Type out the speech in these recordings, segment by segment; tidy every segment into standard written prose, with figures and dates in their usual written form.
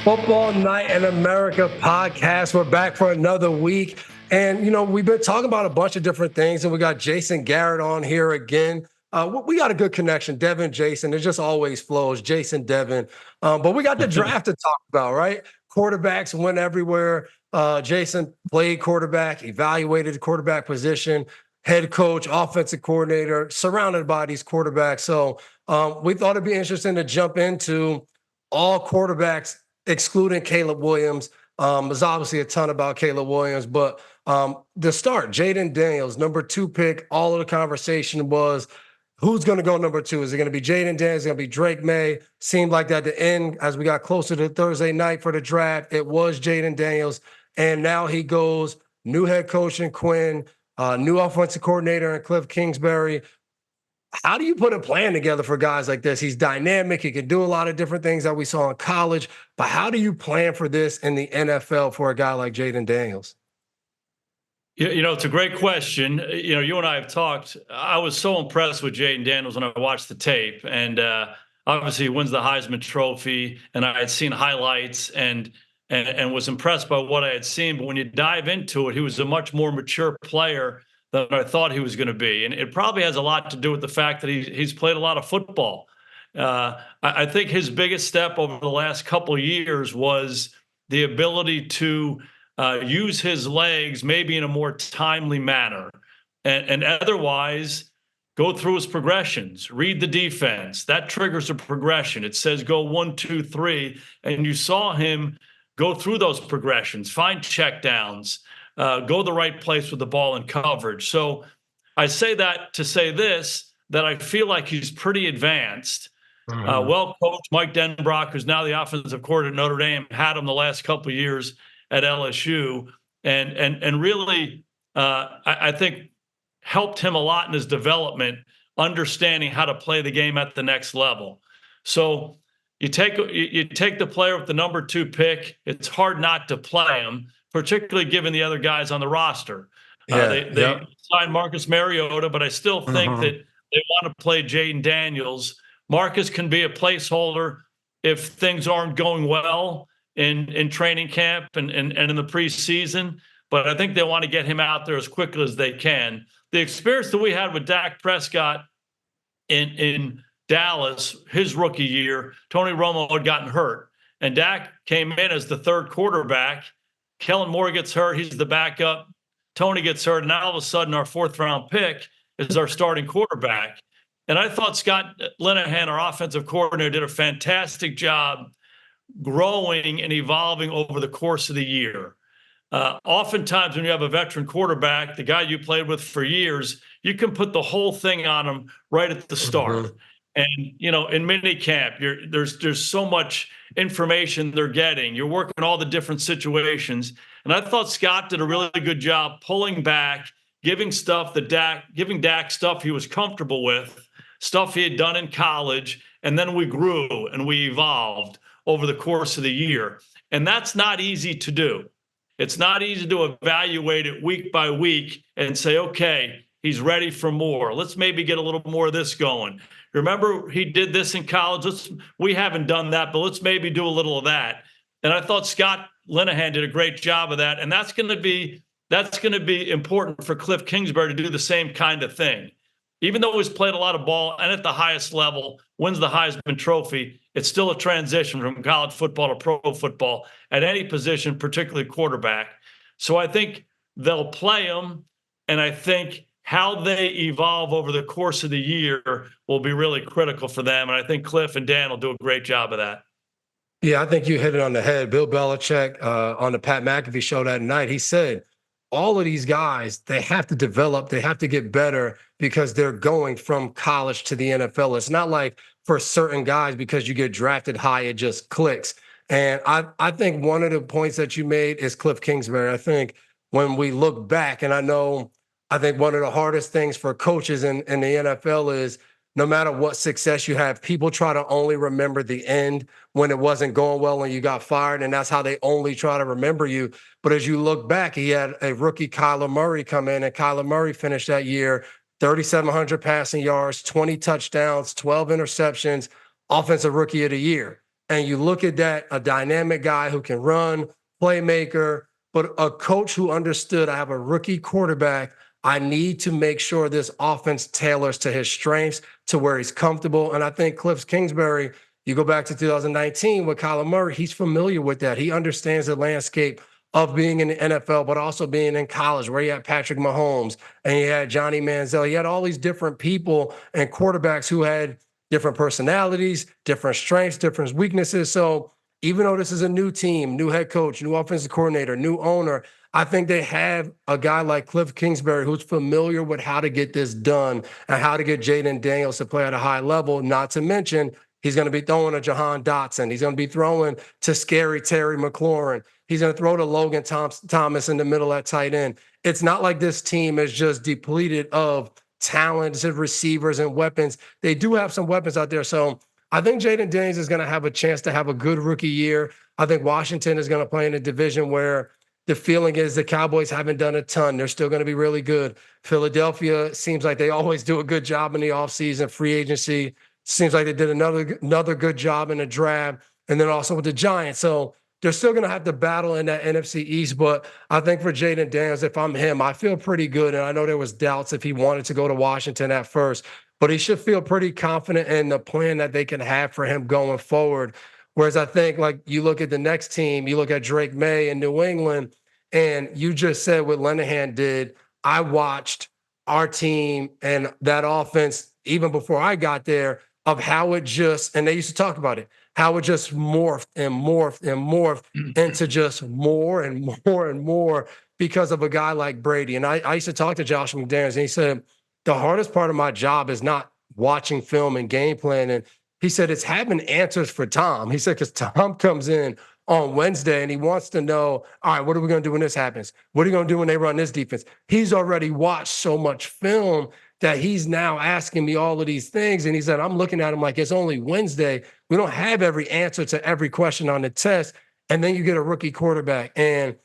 Football Night in America podcast. We're back for another week. And, we've been talking about a bunch of different things, and we got Jason Garrett on here again. We got a good connection. Devin, Jason, it just always flows. Jason, Devin. But we got the draft to talk about, right? Quarterbacks went everywhere. Jason played quarterback, evaluated the quarterback position, head coach, offensive coordinator, surrounded by these quarterbacks. So we thought it'd be interesting to jump into all quarterbacks excluding Caleb Williams. There's obviously a ton about Caleb Williams, but the start, Jayden Daniels, number 2 pick, all of the conversation was who's going to go number 2? Is it going to be Jayden Daniels? Is it going to be Drake Maye? Seemed like at the end, as we got closer to Thursday night for the draft, it was Jayden Daniels. And now he goes, new head coach in Quinn, new offensive coordinator in Cliff Kingsbury. How do you put a plan together for guys like this? He's dynamic. He can do a lot of different things that we saw in college. But how do you plan for this in the NFL for a guy like Jayden Daniels? It's a great question. You and I have talked. I was so impressed with Jayden Daniels when I watched the tape. And obviously he wins the Heisman Trophy. And I had seen highlights and was impressed by what I had seen. But when you dive into it, he was a much more mature player than I thought he was going to be. And it probably has a lot to do with the fact that he's played a lot of football. I think his biggest step over the last couple of years was the ability to use his legs maybe in a more timely manner and otherwise go through his progressions, read the defense. That triggers a progression. It says go 1, 2, 3. And you saw him go through those progressions, find checkdowns, go the right place with the ball in coverage. So I say that to say this, that I feel like he's pretty advanced. Well coached. Mike Denbrock, who's now the offensive coordinator at Notre Dame, had him the last couple of years at LSU, and really, I think helped him a lot in his development, understanding how to play the game at the next level. So you take the player with the number 2 pick. It's hard not to play him, particularly given the other guys on the roster. They signed Marcus Mariota, but I still think that they want to play Jayden Daniels. Marcus can be a placeholder if things aren't going well in training camp and in the preseason, but I think they want to get him out there as quickly as they can. The experience that we had with Dak Prescott in Dallas, his rookie year, Tony Romo had gotten hurt, and Dak came in as the 3rd quarterback. Kellen Moore gets hurt. He's the backup. Tony gets hurt. And now all of a sudden our 4th-round pick is our starting quarterback. And I thought Scott Linehan, our offensive coordinator, did a fantastic job growing and evolving over the course of the year. Oftentimes when you have a veteran quarterback, the guy you played with for years, you can put the whole thing on him right at the start. And, in minicamp, there's so much information they're getting. You're working all the different situations. And I thought Scott did a really good job pulling back, giving Dak stuff he was comfortable with, stuff he had done in college. And then we grew and we evolved over the course of the year. And that's not easy to do. It's not easy to evaluate it week by week and say, okay, he's ready for more. Let's maybe get a little more of this going. Remember, he did this in college. We haven't done that, but let's maybe do a little of that. And I thought Scott Linehan did a great job of that. And that's going to be important for Cliff Kingsbury to do the same kind of thing. Even though he's played a lot of ball and at the highest level, wins the Heisman Trophy, it's still a transition from college football to pro football at any position, particularly quarterback. So I think they'll play him, and I think how they evolve over the course of the year will be really critical for them. And I think Cliff and Dan will do a great job of that. Yeah, I think you hit it on the head. Bill Belichick on the Pat McAfee show that night, he said, all of these guys, they have to develop, they have to get better because they're going from college to the NFL. It's not like for certain guys, because you get drafted high, it just clicks. And I think one of the points that you made is Cliff Kingsbury. I think when we look back, and I think one of the hardest things for coaches in the NFL is no matter what success you have, people try to only remember the end when it wasn't going well and you got fired, and that's how they only try to remember you. But as you look back, he had a rookie, Kyler Murray, come in, and Kyler Murray finished that year 3,700 passing yards, 20 touchdowns, 12 interceptions, offensive rookie of the year. and you look at that, a dynamic guy who can run, playmaker, but a coach who understood I have a rookie quarterback. I need to make sure this offense tailors to his strengths, to where he's comfortable. And I think Cliff Kingsbury, you go back to 2019 with Kyler Murray, he's familiar with that. He understands the landscape of being in the NFL, but also being in college, where he had Patrick Mahomes and he had Johnny Manziel. He had all these different people and quarterbacks who had different personalities, different strengths, different weaknesses. So even though this is a new team, new head coach, new offensive coordinator, new owner, I think they have a guy like Cliff Kingsbury who's familiar with how to get this done and how to get Jayden Daniels to play at a high level. Not to mention, he's going to be throwing to Jahan Dotson. He's going to be throwing to scary Terry McLaurin. He's going to throw to Logan Thomas in the middle at tight end. It's not like this team is just depleted of talented receivers and weapons. They do have some weapons out there. So I think Jayden Daniels is going to have a chance to have a good rookie year. I think Washington is going to play in a division where the feeling is the Cowboys haven't done a ton. They're still going to be really good. Philadelphia seems like they always do a good job in the offseason. Free agency seems like they did another good job in the draft. And then also with the Giants. So they're still going to have to battle in that NFC East. But I think for Jayden Daniels, if I'm him, I feel pretty good. And I know there was doubts if he wanted to go to Washington at first, but he should feel pretty confident in the plan that they can have for him going forward. Whereas I think, like, you look at the next team, you look at Drake Maye in New England, and you just said what Linehan did. I watched our team and that offense, even before I got there, of how it just, and they used to talk about it, how it just morphed and morphed and morphed into just more and more and more because of a guy like Brady. And I used to talk to Josh McDaniels, and he said, the hardest part of my job is not watching film and game plan. And he said, it's having answers for Tom. He said, because Tom comes in on Wednesday and he wants to know, all right, what are we going to do when this happens? What are you going to do when they run this defense? He's already watched so much film that he's now asking me all of these things. And he said, I'm looking at him like it's only Wednesday. We don't have every answer to every question on the test. And then you get a rookie quarterback. And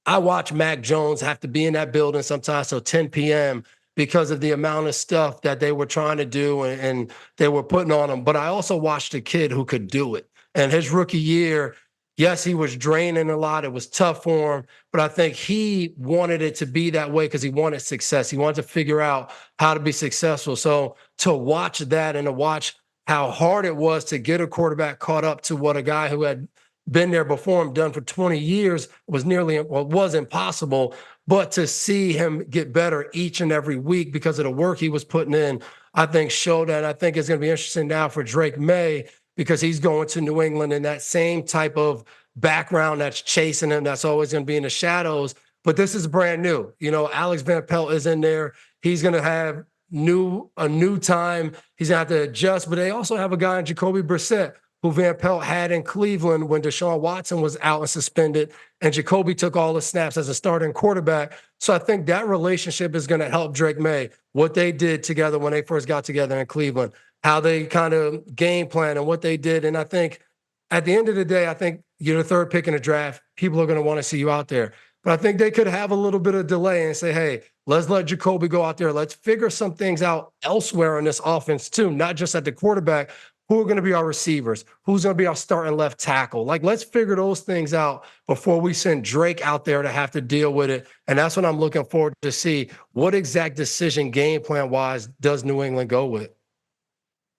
I watch Mac Jones have to be in that building sometimes till 10 p.m. because of the amount of stuff that they were trying to do and they were putting on him. But I also watched a kid who could do it. And his rookie year, yes, he was draining a lot. It was tough for him, but I think he wanted it to be that way because he wanted success. He wanted to figure out how to be successful. So to watch that and to watch how hard it was to get a quarterback caught up to what a guy who had been there before him done for 20 years was was impossible. But to see him get better each and every week because of the work he was putting in, I think showed that. I think it's going to be interesting now for Drake Maye because he's going to New England in that same type of background that's chasing him. That's always going to be in the shadows. But this is brand new. You know, Alex Van Pelt is in there. He's going to have a new time. He's going to have to adjust. But they also have a guy in Jacoby Brissett who Van Pelt had in Cleveland when Deshaun Watson was out and suspended, and Jacoby took all the snaps as a starting quarterback. So I think that relationship is going to help Drake Maye, what they did together when they first got together in Cleveland, how they kind of game plan and what they did. And I think at the end of the day, I think you're the third pick in the draft. People are going to want to see you out there. But I think they could have a little bit of delay and say, hey, let's let Jacoby go out there. Let's figure some things out elsewhere in this offense too, not just at the quarterback. Who are going to be our receivers? Who's going to be our starting left tackle? Like, let's figure those things out before we send Drake out there to have to deal with it. And that's what I'm looking forward to see. What exact decision game plan wise does New England go with?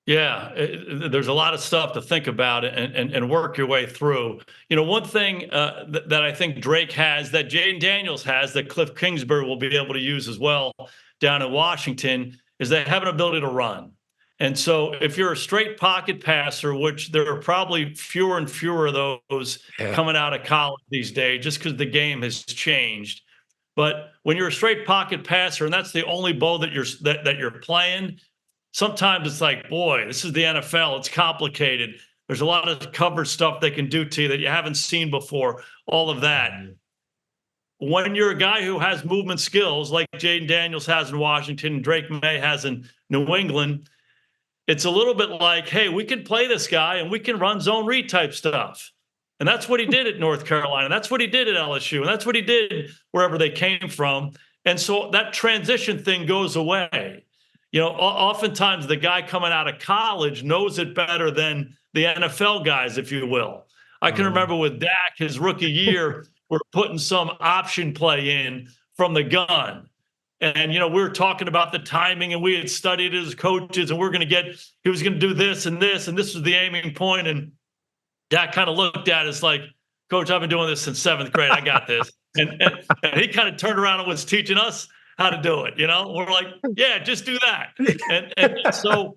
Yeah, there's a lot of stuff to think about and work your way through. You know, one thing that I think Drake has, that Jayden Daniels has, that Cliff Kingsbury will be able to use as well down in Washington, is they have an ability to run. And so if you're a straight pocket passer, which there are probably fewer and fewer of those coming out of college these days, just because the game has changed. But when you're a straight pocket passer, and that's the only ball that you're playing, sometimes it's like, boy, this is the NFL. It's complicated. There's a lot of cover stuff they can do to you that you haven't seen before, all of that. When you're a guy who has movement skills like Jayden Daniels has in Washington and Drake Maye has in New England, it's a little bit like, hey, we can play this guy and we can run zone read type stuff. And that's what he did at North Carolina. That's what he did at LSU. And that's what he did wherever they came from. And so that transition thing goes away. You know, oftentimes the guy coming out of college knows it better than the NFL guys, if you will. I can remember with Dak, his rookie year, we're putting some option play in from the gun. And, we were talking about the timing, and we had studied it as coaches, and he was going to do this, and this was the aiming point. And Dak kind of looked at us like, Coach, I've been doing this since 7th grade. I got this. And he kind of turned around and was teaching us how to do it. We're like, yeah, just do that. And so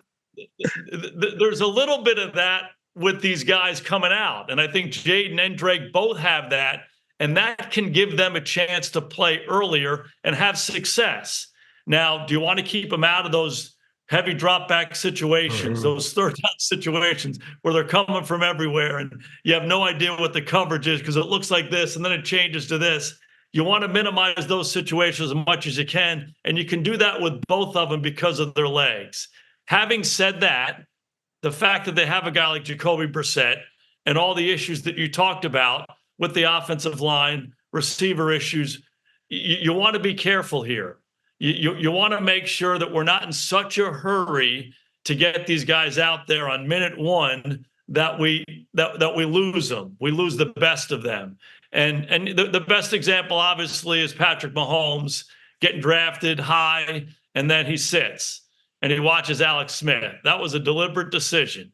there's a little bit of that with these guys coming out. And I think Jayden and Drake both have that. And that can give them a chance to play earlier and have success. Now, do you want to keep them out of those heavy drop back situations, those third down situations where they're coming from everywhere and you have no idea what the coverage is because it looks like this and then it changes to this? You want to minimize those situations as much as you can, and you can do that with both of them because of their legs. Having said that, the fact that they have a guy like Jacoby Brissett and all the issues that you talked about with the offensive line, receiver issues, you want to be careful here. You want to make sure that we're not in such a hurry to get these guys out there on minute one that we lose them. We lose the best of them. And the best example, obviously, is Patrick Mahomes getting drafted high, and then he sits and he watches Alex Smith. That was a deliberate decision.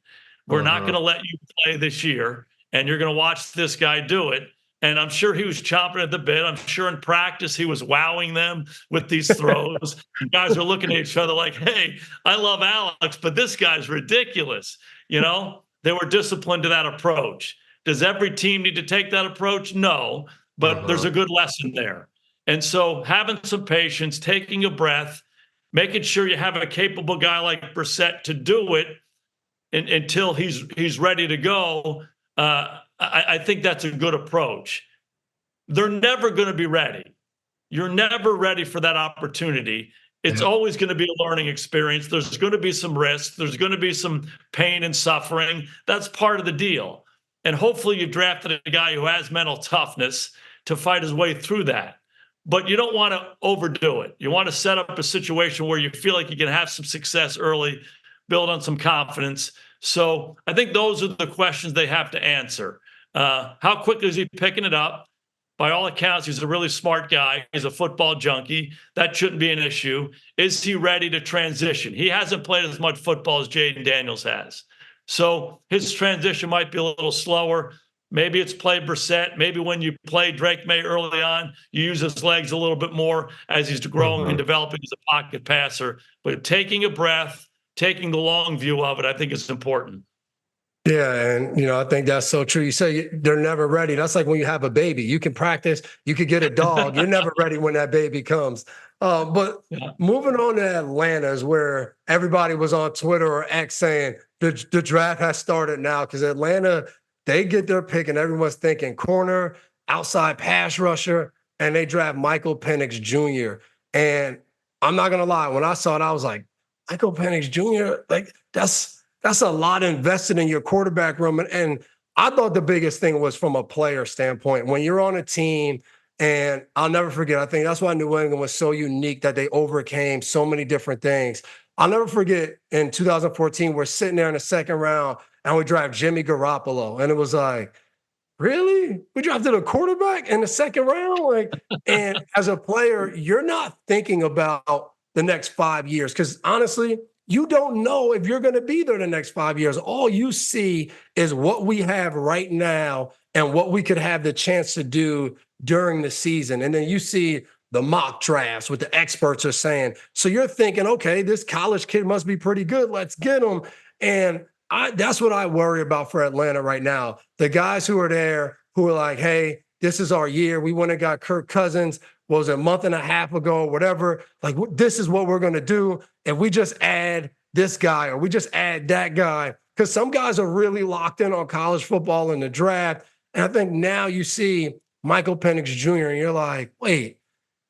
We're not going to let you play this year, and you're going to watch this guy do it. And I'm sure he was chomping at the bit. I'm sure in practice he was wowing them with these throws. Guys are looking at each other like, hey, I love Alex, but this guy's ridiculous. They were disciplined to that approach. Does every team need to take that approach? No, but there's a good lesson there. And so having some patience, taking a breath, making sure you have a capable guy like Brissett to do it until he's ready to go. I think that's a good approach. They're never going to be ready. You're never ready for that opportunity. It's always going to be a learning experience. There's going to be some risk. There's going to be some pain and suffering. That's part of the deal. And hopefully you've drafted a guy who has mental toughness to fight his way through that. But you don't want to overdo it. You want to set up a situation where you feel like you can have some success early, build on some confidence. So I think those are the questions they have to answer. How quickly is he picking it up? By all accounts, he's a really smart guy. He's a football junkie. That shouldn't be an issue. Is he ready to transition? He hasn't played as much football as Jayden Daniels has. So his transition might be a little slower. Maybe it's play Brissett. Maybe when you play Drake Maye early on, you use his legs a little bit more as he's growing and developing as a pocket passer. But taking a breath, taking the long view of it, I think is important. Yeah, and I think that's so true. You say they're never ready. That's like when you have a baby. You can practice, you could get a dog. You're never ready when that baby comes. But moving on to Atlanta is where everybody was on Twitter or X saying the draft has started now because Atlanta, they get their pick and everyone's thinking corner, outside pass rusher, and they draft Michael Penix Jr. And I'm not going to lie, when I saw it, I was like, Michael Penix Jr., like that's a lot invested in your quarterback room. And I thought the biggest thing was from a player standpoint. When you're on a team, and I'll never forget, I think that's why New England was so unique that they overcame so many different things. I'll never forget in 2014, we're sitting there in the second round and we draft Jimmy Garoppolo. And it was like, really? We drafted a quarterback in the second round? And as a player, you're not thinking about the next 5 years because honestly, you don't know if you're going to be there the next 5 years. All you see is what we have right now and what we could have the chance to do during the season. And then you see the mock drafts, what the experts are saying. So you're thinking, okay, this college kid must be pretty good. Let's get him. And that's what I worry about for Atlanta right now. The guys who are there who are like, hey, this is our year. We went and got Kirk Cousins. What was it, a month and a half ago or whatever? Like, this is what we're going to do. And we just add this guy or we just add that guy. Because some guys are really locked in on college football in the draft. And I think now you see Michael Penix Jr. and you're like, wait,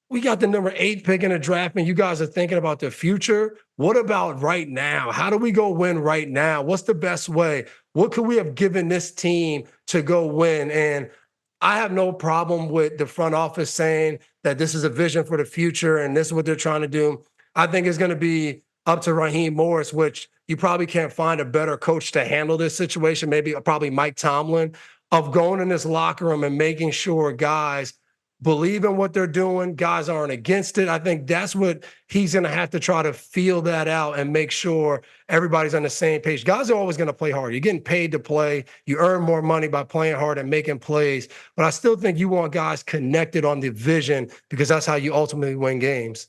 we got the number 8 pick in the draft and you guys are thinking about the future. What about right now? How do we go win right now? What's the best way? What could we have given this team to go win? And I have no problem with the front office saying that this is a vision for the future and this is what they're trying to do. I think it's going to be up to Raheem Morris, which you probably can't find a better coach to handle this situation, maybe probably Mike Tomlin, of going in this locker room and making sure guys believe in what they're doing, guys aren't against it. I think that's what he's going to have to try to feel that out and make sure everybody's on the same page. Guys are always going to play hard. You're getting paid to play. You earn more money by playing hard and making plays. But I still think you want guys connected on the vision because that's how you ultimately win games.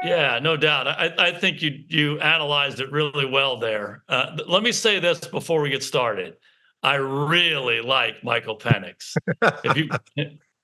Yeah, no doubt. I think you analyzed it really well there. Let me say this before we get started. I really like Michael Penix. If you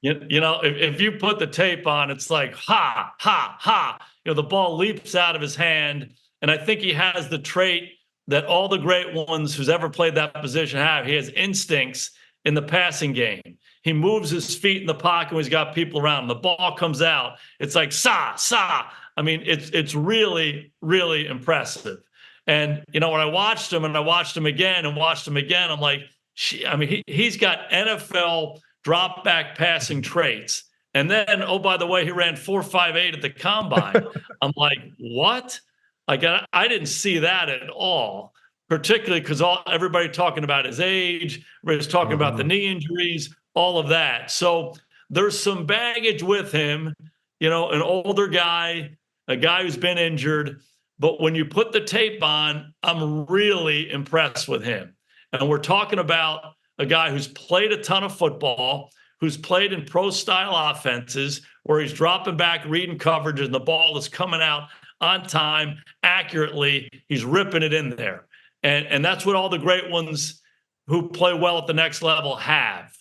if you put the tape on, it's like ha ha ha. The ball leaps out of his hand, and I think he has the trait that all the great ones who's ever played that position have. He has instincts in the passing game. He moves his feet in the pocket when he's got people around him. The ball comes out. It's like sa sa. I mean, it's really, really impressive. And, when I watched him and I watched him again and watched him again, I'm like, he's got NFL drop back passing traits. And then, oh, by the way, he ran 4.58 at the combine. I'm like, what? Like, I didn't see that at all, particularly because everybody talking about his age, everybody's talking about the knee injuries, all of that. So there's some baggage with him, an older guy, a guy who's been injured. But when you put the tape on, I'm really impressed with him. And we're talking about a guy who's played a ton of football, who's played in pro-style offenses where he's dropping back, reading coverage, and the ball is coming out on time, accurately. He's ripping it in there. And that's what all the great ones who play well at the next level have.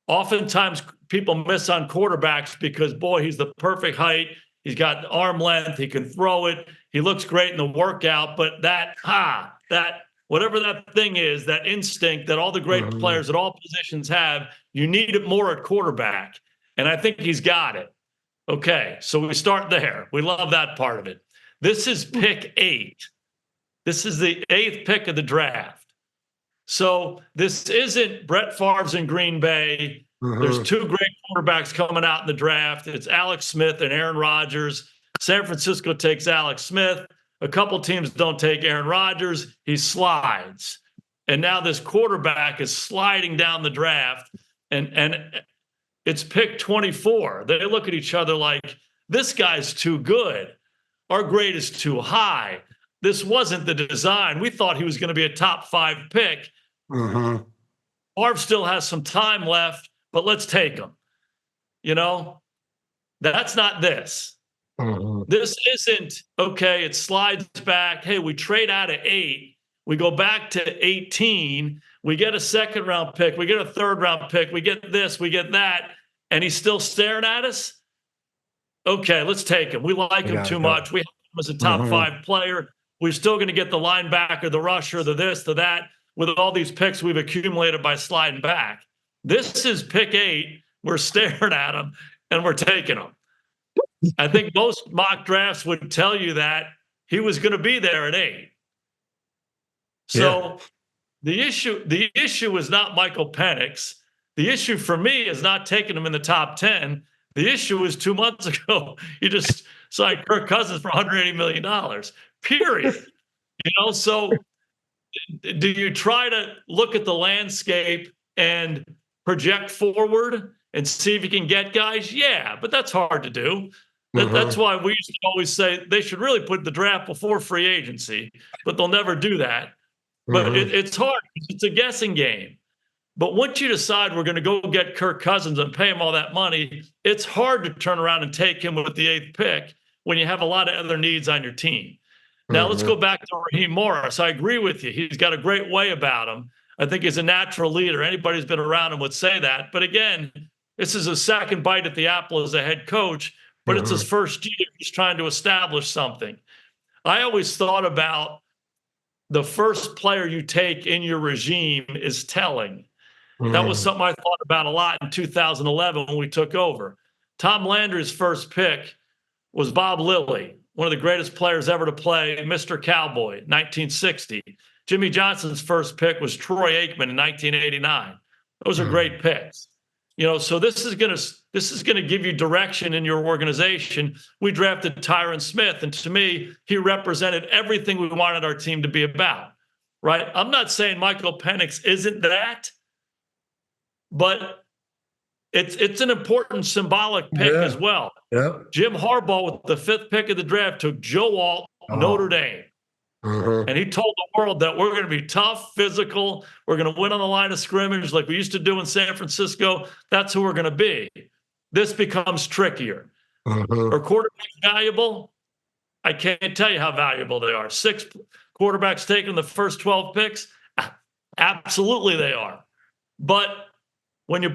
Oftentimes, people miss on quarterbacks because, boy, he's the perfect height. He's got arm length. He can throw it. He looks great in the workout. But that whatever that thing is, that instinct that all the great players at all positions have, you need it more at quarterback. And I think he's got it. Okay, so we start there. We love that part of it. This is pick 8. This is the 8th pick of the draft. So this isn't Brett Favre's in Green Bay. There's 2 great quarterbacks coming out in the draft. It's Alex Smith and Aaron Rodgers. San Francisco takes Alex Smith. A couple teams don't take Aaron Rodgers. He slides. And now this quarterback is sliding down the draft, and it's pick 24. They look at each other like, this guy's too good. Our grade is too high. This wasn't the design. We thought he was going to be a top 5 pick. Favre still has some time left, but let's take him. That's not this. This isn't, okay, it slides back. Hey, we trade out of 8. We go back to 18. We get a 2nd round pick. We get a 3rd round pick. We get this, we get that. And he's still staring at us. Okay, let's take him. We like him too much. We have him as a top 5 player. We're still going to get the linebacker, the rusher, the this, the that, with all these picks we've accumulated by sliding back. This is pick 8. We're staring at him, and we're taking him. I think most mock drafts would tell you that he was going to be there at 8. So the issue is not Michael Penix. The issue for me is not taking him in the top 10. The issue is 2 months ago, you just signed Kirk Cousins for $180 million, period. So do you try to look at the landscape and project forward and see if you can get guys? Yeah, but that's hard to do. That's why we used to always say they should really put the draft before free agency, but they'll never do that. But it's hard. It's a guessing game. But once you decide we're going to go get Kirk Cousins and pay him all that money, it's hard to turn around and take him with the 8th pick when you have a lot of other needs on your team. Now, let's go back to Raheem Morris. I agree with you. He's got a great way about him. I think he's a natural leader. Anybody who's been around him would say that. But again, this is his 2nd bite at the apple as a head coach, but it's his first year. He's trying to establish something. I always thought about the first player you take in your regime is telling. That was something I thought about a lot in 2011 when we took over. Tom Landry's first pick was Bob Lilly, one of the greatest players ever to play, Mr. Cowboy, 1960. Jimmy Johnson's first pick was Troy Aikman in 1989. Those are great picks. So this is gonna give you direction in your organization. We drafted Tyron Smith, and to me, he represented everything we wanted our team to be about. Right? I'm not saying Michael Penix isn't that, but it's an important symbolic pick as well. Yeah. Jim Harbaugh, with the 5th pick of the draft, took Joe Alt, Notre Dame. And he told the world that we're going to be tough, physical. We're going to win on the line of scrimmage like we used to do in San Francisco. That's who we're going to be. This becomes trickier. Are quarterbacks valuable? I can't tell you how valuable they are. 6 quarterbacks taken in the first 12 picks? Absolutely they are. But when you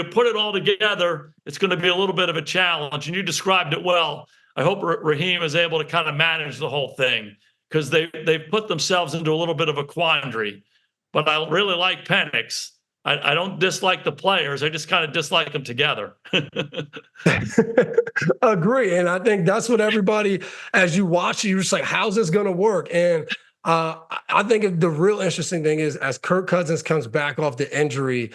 put it all together, it's going to be a little bit of a challenge. And you described it well. I hope Raheem is able to kind of manage the whole thing, because they've put themselves into a little bit of a quandary. But I really like Penix. I don't dislike the players. I just kind of dislike them together. Agree. And I think that's what everybody, as you watch it, you're just like, how's this going to work? And I think the real interesting thing is, as Kirk Cousins comes back off the injury,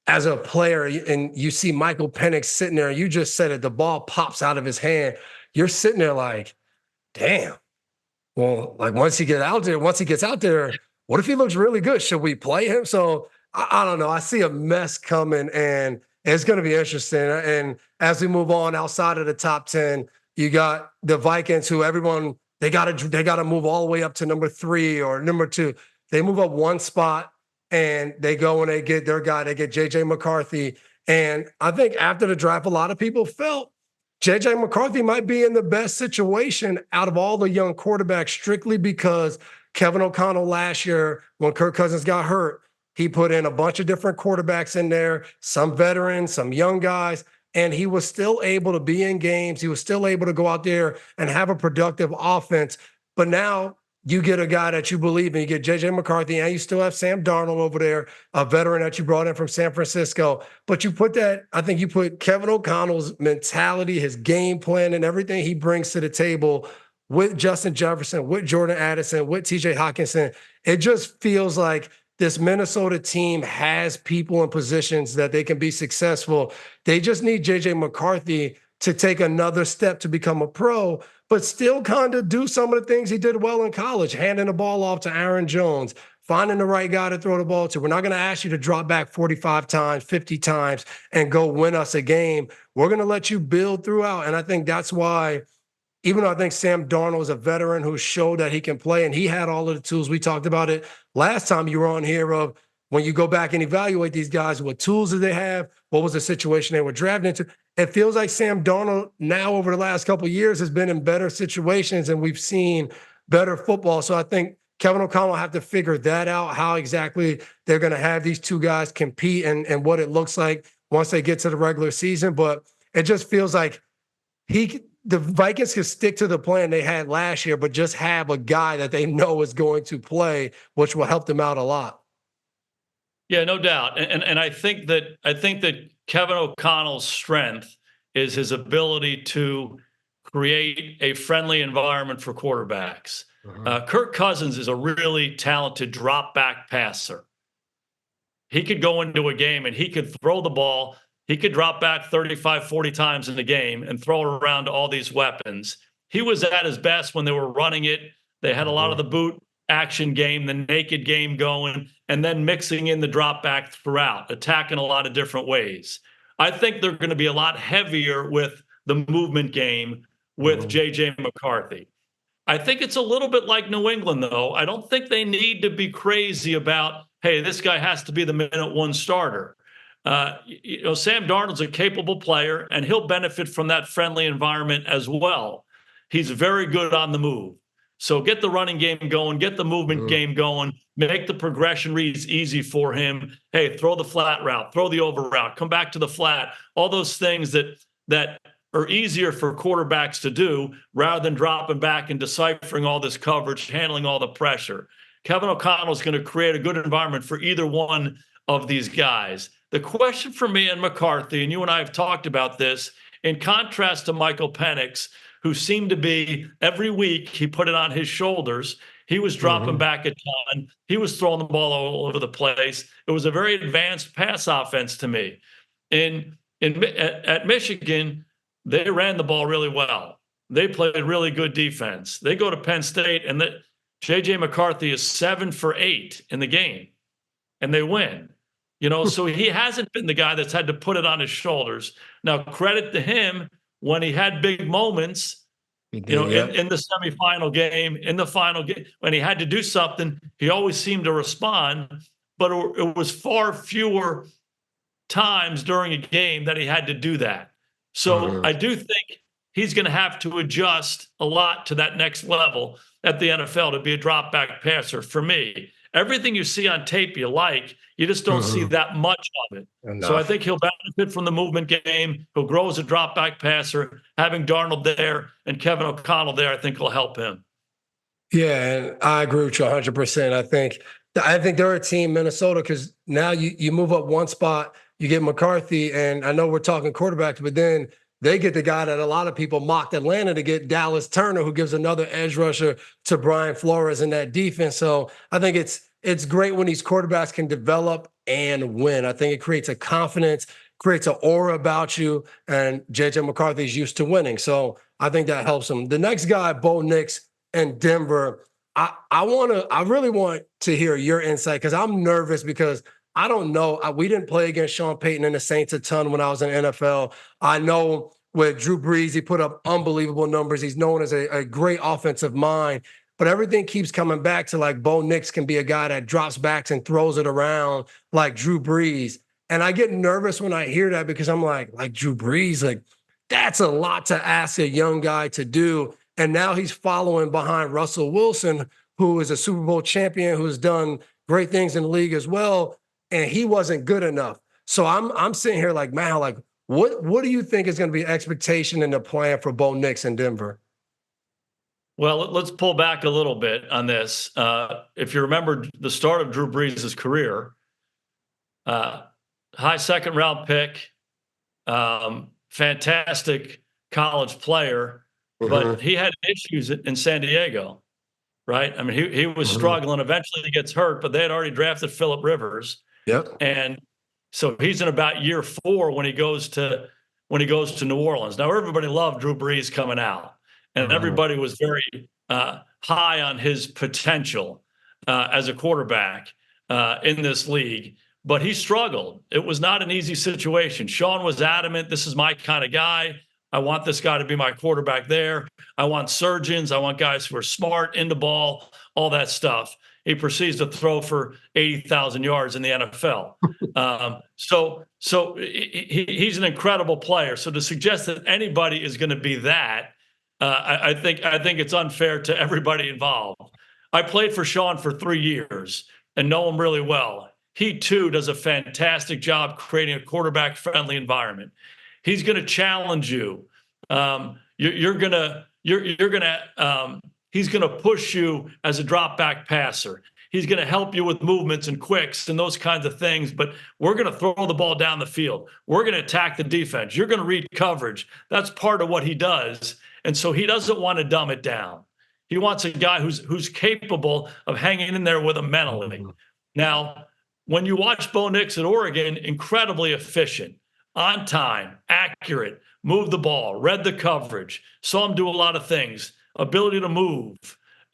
as a player, and you see Michael Penix sitting there, and you just said it, the ball pops out of his hand. You're sitting there like, damn. Well, like once he gets out there, what if he looks really good? Should we play him? So I don't know. I see a mess coming, and it's going to be interesting. And as we move on outside of the top 10, you got the Vikings, who everyone, they got to move all the way up to number 3 or number 2. They move up one spot, and they go and they get their guy. They get J.J. McCarthy. And I think after the draft, a lot of people felt J.J. McCarthy might be in the best situation out of all the young quarterbacks, strictly because Kevin O'Connell last year, when Kirk Cousins got hurt, he put in a bunch of different quarterbacks in there, some veterans, some young guys, and he was still able to be in games. He was still able to go out there and have a productive offense. But now you get a guy that you believe in. You get J.J. McCarthy, and you still have Sam Darnold over there, a veteran that you brought in from San Francisco. But you put Kevin O'Connell's mentality, his game plan, and everything he brings to the table with Justin Jefferson, with Jordan Addison, with T.J. Hawkinson. It just feels like this Minnesota team has people in positions that they can be successful. They just need J.J. McCarthy to take another step to become a pro, but still kind of do some of the things he did well in college, handing the ball off to Aaron Jones, finding the right guy to throw the ball to. We're not going to ask you to drop back 45 times, 50 times, and go win us a game. We're going to let you build throughout. And I think that's why, even though I think Sam Darnold is a veteran who showed that he can play, and he had all of the tools. We talked about it last time you were on here, of when you go back and evaluate these guys, what tools did they have? What was the situation they were drafted into? It feels like Sam Darnold now over the last couple of years has been in better situations, and we've seen better football. So I think Kevin O'Connell will have to figure that out, how exactly they're going to have these two guys compete and what it looks like once they get to the regular season. But it just feels like the Vikings can stick to the plan they had last year, but just have a guy that they know is going to play, which will help them out a lot. Yeah, no doubt. And I think that Kevin O'Connell's strength is his ability to create a friendly environment for quarterbacks. Kirk Cousins is a really talented drop back passer. He could go into a game and he could throw the ball. He could drop back 35, 40 times in the game and throw it around to all these weapons. He was at his best when they were running it. They had a lot of the boot action game, the naked game going, and then mixing in the drop back throughout, attacking a lot of different ways. I think they're going to be a lot heavier with the movement game with J.J. McCarthy. I think it's a little bit like New England, though. I don't think they need to be crazy about, hey, this guy has to be the minute one starter. Sam Darnold's a capable player, and he'll benefit from that friendly environment as well. He's very good on the move. So get the running game going, get the movement game going, make the progression reads easy for him. Hey, throw the flat route, throw the over route, come back to the flat, all those things that are easier for quarterbacks to do rather than dropping back and deciphering all this coverage, handling all the pressure. Kevin O'Connell is going to create a good environment for either one of these guys. The question for me and McCarthy, and you and I have talked about this, in contrast to Michael Penix, who seemed to be every week he put it on his shoulders. He was dropping back a ton. He was throwing the ball all over the place. It was a very advanced pass offense to me. At Michigan, they ran the ball really well. They played really good defense. They go to Penn State, and J.J. McCarthy is 7 for 8 in the game, and they win. So he hasn't been the guy that's had to put it on his shoulders. Now, credit to him when he had big moments. In the semifinal game, in the final game, when he had to do something, he always seemed to respond. But it was far fewer times during a game that he had to do that. So I do think he's going to have to adjust a lot to that next level at the NFL to be a drop back passer. For me, everything you see on tape you just don't see that much of it. Enough. So I think he'll benefit from the movement game. He'll grow as a drop back passer. Having Darnold there and Kevin O'Connell there, I think will help him. Yeah, and I agree with you 100%. I think they're a team, Minnesota, because now you move up one spot, you get McCarthy, and I know we're talking quarterbacks, but then they get the guy that a lot of people mocked Atlanta to get, Dallas Turner, who gives another edge rusher to Brian Flores in that defense. So I think it's great when these quarterbacks can develop and win. I think it creates a confidence, creates an aura about you, and J.J. McCarthy is used to winning. So I think that helps him. The next guy, Bo Nix in Denver, I really want to hear your insight because I'm nervous because I don't know. We didn't play against Sean Payton and the Saints a ton when I was in the NFL. I know with Drew Brees, he put up unbelievable numbers. He's known as a great offensive mind. But everything keeps coming back to like Bo Nix can be a guy that drops backs and throws it around like Drew Brees. And I get nervous when I hear that because I'm like Drew Brees, like that's a lot to ask a young guy to do. And now he's following behind Russell Wilson, who is a Super Bowl champion, who's done great things in the league as well. And he wasn't good enough. So I'm sitting here like, man, like what do you think is going to be expectation and the plan for Bo Nix in Denver? Well, let's pull back a little bit on this. If you remember the start of Drew Brees' career, high second round pick, fantastic college player, but he had issues in San Diego, right? I mean, he was struggling. Eventually he gets hurt, but they had already drafted Phillip Rivers. Yep. And so he's in about year 4 when he goes to New Orleans. Now, everybody loved Drew Brees coming out. And everybody was very high on his potential as a quarterback in this league. But he struggled. It was not an easy situation. Sean was adamant, this is my kind of guy. I want this guy to be my quarterback there. I want surgeons. I want guys who are smart, in the ball, all that stuff. He proceeds to throw for 80,000 yards in the NFL. So he's an incredible player. So to suggest that anybody is going to be that, I think it's unfair to everybody involved. I played for Sean for 3 years and know him really well. He too does a fantastic job creating a quarterback-friendly environment. He's going to challenge you. He's going to push you as a drop-back passer. He's going to help you with movements and quicks and those kinds of things, but we're going to throw the ball down the field. We're going to attack the defense. You're going to read coverage. That's part of what he does. And so he doesn't want to dumb it down. He wants a guy who's capable of hanging in there with him mentally. Now, when you watch Bo Nix at Oregon, incredibly efficient, on time, accurate, moved the ball, read the coverage, saw him do a lot of things, ability to move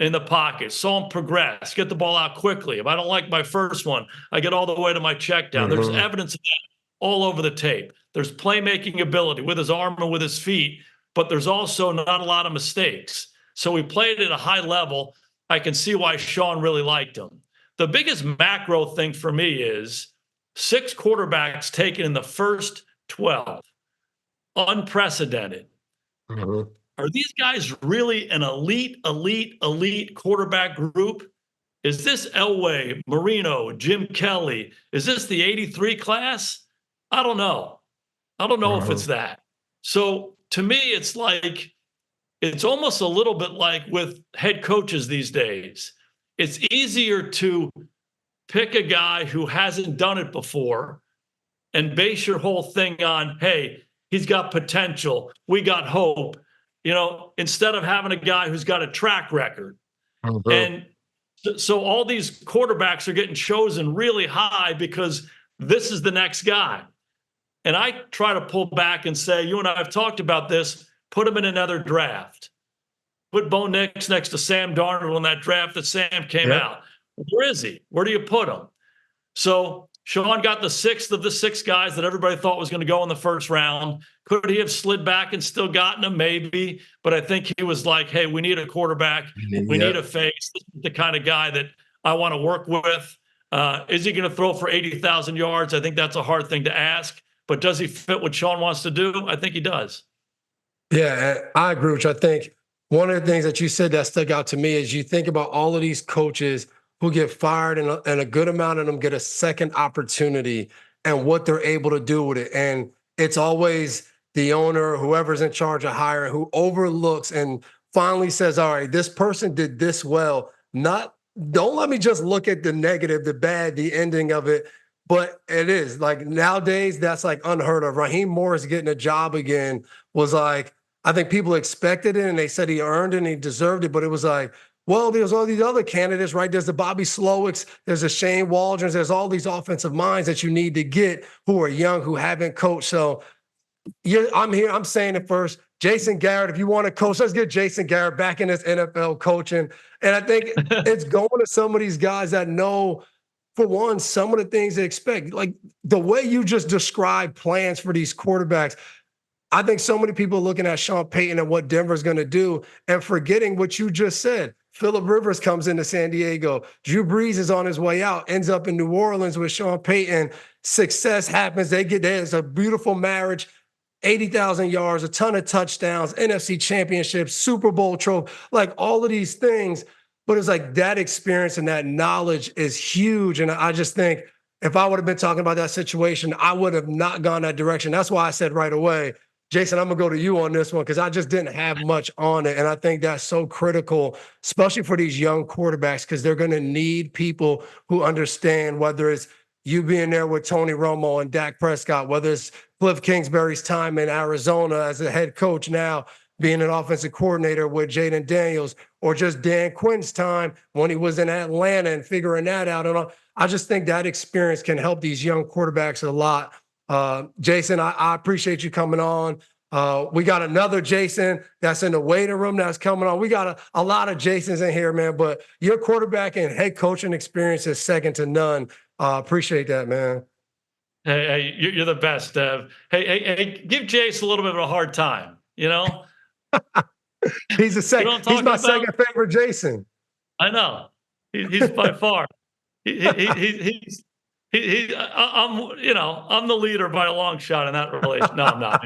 in the pocket, saw him progress, get the ball out quickly. If I don't like my first one, I get all the way to my check down. There's evidence of that all over the tape. There's playmaking ability with his arm and with his feet, but there's also not a lot of mistakes. So he played at a high level. I can see why Sean really liked him. The biggest macro thing for me is 6 quarterbacks taken in the first 12. Unprecedented. Are these guys really an elite quarterback group? Is this Elway, Marino, Jim Kelly? Is this the 83 class? I don't know. I don't know if it's that. So to me, it's almost a little bit like with head coaches these days. It's easier to pick a guy who hasn't done it before and base your whole thing on, hey, he's got potential. We got hope, instead of having a guy who's got a track record. And so all these quarterbacks are getting chosen really high because this is the next guy. And I try to pull back and say, you and I have talked about this, put him in another draft. Put Bo Nix next to Sam Darnold on that draft that Sam came out. Where is he? Where do you put him? So Sean got the 6th of the 6 guys that everybody thought was going to go in the first round. Could he have slid back and still gotten him? Maybe. But I think he was like, hey, we need a quarterback. We need a face. This is the kind of guy that I want to work with. Is he going to throw for 80,000 yards? I think that's a hard thing to ask. But does he fit what Sean wants to do? I think he does. Yeah, I agree, which I think one of the things that you said that stuck out to me is you think about all of these coaches who get fired and a good amount of them get a second opportunity and what they're able to do with it. And it's always the owner, whoever's in charge of hiring, who overlooks and finally says, all right, this person did this well. Don't let me just look at the negative, the bad, the ending of it. But it is like nowadays, that's like unheard of. Raheem Morris getting a job again was like, I think people expected it and they said he earned it and he deserved it. But it was like, well, there's all these other candidates, right? There's the Bobby Slowicks, there's the Shane Waldrons, there's all these offensive minds that you need to get who are young, who haven't coached. So I'm saying it first. Jason Garrett, if you want to coach, let's get Jason Garrett back in this NFL coaching. And I think it's going to some of these guys that know, for one, some of the things they expect. Like the way you just described plans for these quarterbacks, I think so many people are looking at Sean Payton and what Denver's going to do and forgetting what you just said. Phillip Rivers comes into San Diego. Drew Brees is on his way out, ends up in New Orleans with Sean Payton. Success happens. There's a beautiful marriage, 80,000 yards, a ton of touchdowns, NFC championships, Super Bowl trophy, like all of these things. But it's like that experience and that knowledge is huge. And I just think if I would have been talking about that situation, I would have not gone that direction. That's why I said right away, Jason, I'm going to go to you on this one because I just didn't have much on it. And I think that's so critical, especially for these young quarterbacks, because they're going to need people who understand, whether it's you being there with Tony Romo and Dak Prescott, whether it's Cliff Kingsbury's time in Arizona as a head coach now, being an offensive coordinator with Jayden Daniels, or just Dan Quinn's time when he was in Atlanta and figuring that out. And I just think that experience can help these young quarterbacks a lot. Jason, I appreciate you coming on. We got another Jason that's in the waiting room that's coming on. We got a lot of Jasons in here, man, but your quarterback and head coaching experience is second to none. Appreciate that, man. Hey, you're the best, Dev. Hey, give Jace a little bit of a hard time, you know? He's the second. He's my second favorite Jason. I know. He's by far. I'm the leader by a long shot in that relation. No, I'm not.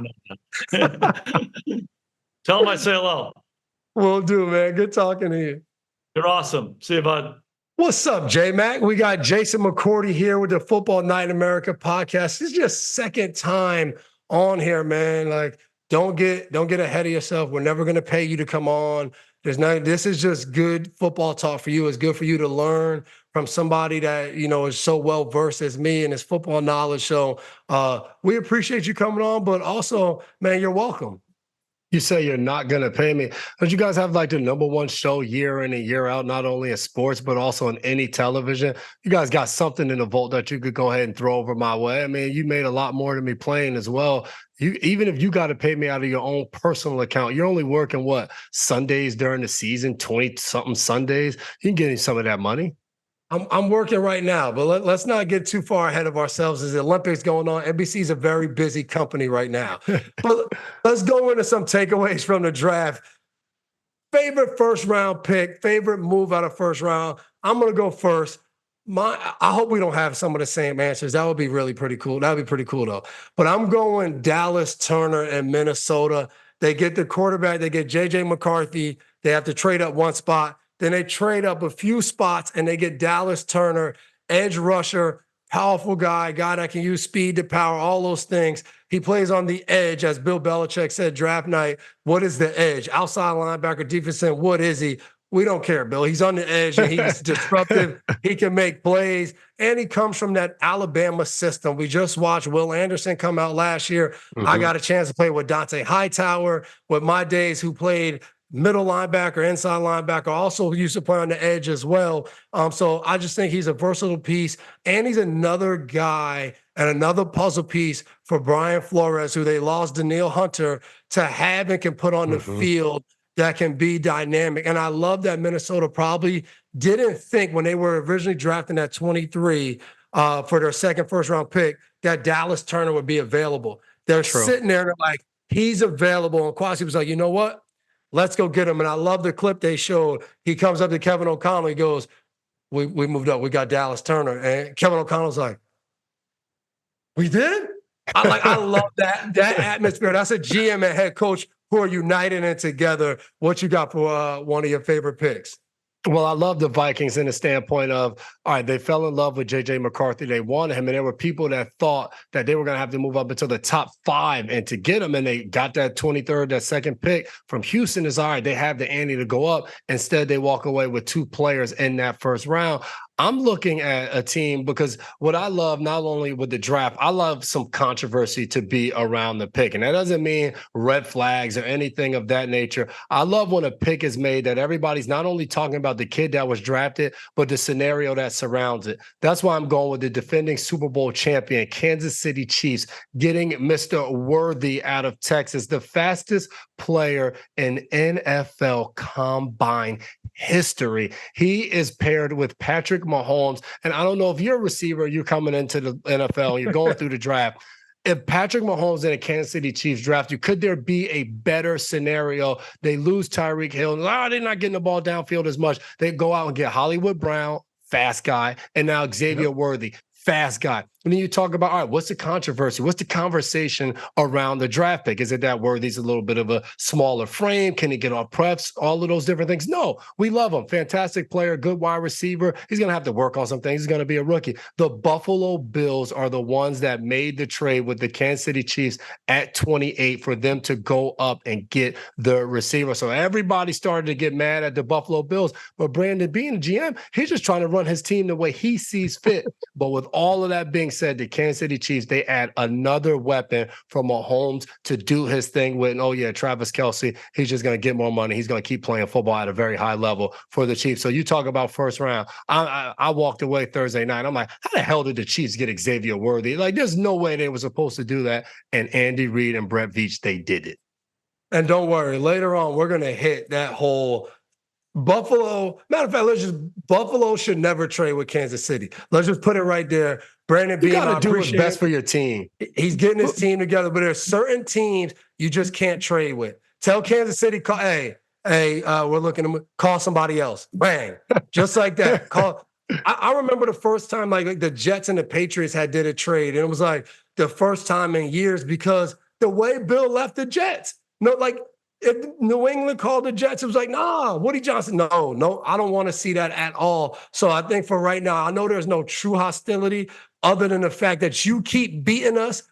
Tell him I say hello. Will do, man. Good talking to you. You're awesome. See you, bud. What's up, J-Mac? We got Jason McCourty here with the Football Night in America podcast. This is your second time on here, man. Like, don't get ahead of yourself. We're never going to pay you to come on. This is just good football talk for you. It's good for you to learn from somebody that, is so well-versed as me and his football knowledge. So we appreciate you coming on, but also, man, you're welcome. You say you're not going to pay me. But you guys have like the #1 show year in and year out, not only in sports, but also on any television. You guys got something in the vault that you could go ahead and throw over my way. I mean, you made a lot more than me playing as well. Even if you got to pay me out of your own personal account, you're only working Sundays during the season, 20-something Sundays. You can get some of that money. I'm working right now, but let's not get too far ahead of ourselves. There's the Olympics going on. NBC is a very busy company right now. But let's go into some takeaways from the draft. Favorite first-round pick, favorite move out of first round. I'm going to go first. I hope we don't have some of the same answers. That would be really pretty cool. That would be pretty cool, though. But I'm going Dallas Turner and Minnesota. They get the quarterback. They get J.J. McCarthy. They have to trade up one spot. Then they trade up a few spots and they get Dallas Turner, edge rusher, powerful guy that can use speed to power, all those things. He plays on the edge, as Bill Belichick said draft night. What is the edge? Outside linebacker, defense end, what is he? We don't care, Bill. He's on the edge and he's disruptive. He can make plays. And he comes from that Alabama system. We just watched Will Anderson come out last year. Mm-hmm. I got a chance to play with Dante Hightower, with my days who played middle linebacker, inside linebacker, also used to play on the edge as well. So I just think he's a versatile piece, and he's another guy and another puzzle piece for Brian Flores, who they lost Danielle Hunter, to have and can put on the field that can be dynamic. And I love that Minnesota probably didn't think when they were originally drafting at 23 for their second first-round pick that Dallas Turner would be available. They're sitting there and they're like, he's available. And Kwasi was like, you know what? Let's go get him. And I love the clip they showed. He comes up to Kevin O'Connell. He goes, we moved up. We got Dallas Turner. And Kevin O'Connell's like, we did? I love that atmosphere. That's a GM and head coach who are united and together. What you got for one of your favorite picks? Well, I love the Vikings in the standpoint of, all right, they fell in love with J.J. McCarthy. They wanted him, and there were people that thought that they were going to have to move up into the top 5 and to get him, and they got that 23rd, that second pick from Houston is, all right, they have the ante to go up. Instead, they walk away with 2 players in that first round. I'm looking at a team because what I love, not only with the draft, I love some controversy to be around the pick. And that doesn't mean red flags or anything of that nature. I love when a pick is made that everybody's not only talking about the kid that was drafted, but the scenario that surrounds it. That's why I'm going with the defending Super Bowl champion, Kansas City Chiefs, getting Mr. Worthy out of Texas, the fastest player in NFL combine history. He is paired with Patrick Mahomes. And I don't know if you're a receiver, you're coming into the NFL, you're going through the draft. If Patrick Mahomes and a Kansas City Chiefs draft you, could there be a better scenario? They lose Tyreek Hill. They're not getting the ball downfield as much. They go out and get Hollywood Brown, fast guy, and now Xavier Worthy, fast guy. And then you talk about, all right, what's the controversy? What's the conversation around the draft pick? Is it that Worthy's a little bit of a smaller frame? Can he get off preps? All of those different things. No, we love him. Fantastic player, good wide receiver. He's going to have to work on some things. He's going to be a rookie. The Buffalo Bills are the ones that made the trade with the Kansas City Chiefs at 28 for them to go up and get the receiver. So everybody started to get mad at the Buffalo Bills. But Brandon, being a GM, he's just trying to run his team the way he sees fit. But with all of that being said, the Kansas City Chiefs, they add another weapon for Mahomes to do his thing with. And, oh, yeah, Travis Kelce, he's just going to get more money. He's going to keep playing football at a very high level for the Chiefs. So you talk about first round. I walked away Thursday night. I'm like, how the hell did the Chiefs get Xavier Worthy? Like, there's no way they were supposed to do that. And Andy Reid and Brett Veach, they did it. And don't worry, later on, we're going to hit that whole Buffalo. Matter of fact, Buffalo should never trade with Kansas City. Let's just put it right there. Brandon Beam, you got to do what's best for your team. He's getting his team together, but there's certain teams you just can't trade with. Tell Kansas City, hey, we're looking to call somebody else. Bang, just like that. I remember the first time like the Jets and the Patriots did a trade, and it was like the first time in years because the way Bill left the Jets. No, like if New England called the Jets, it was like, nah, Woody Johnson, no, I don't want to see that at all. So I think for right now, I know there's no true hostility other than the fact that you keep beating us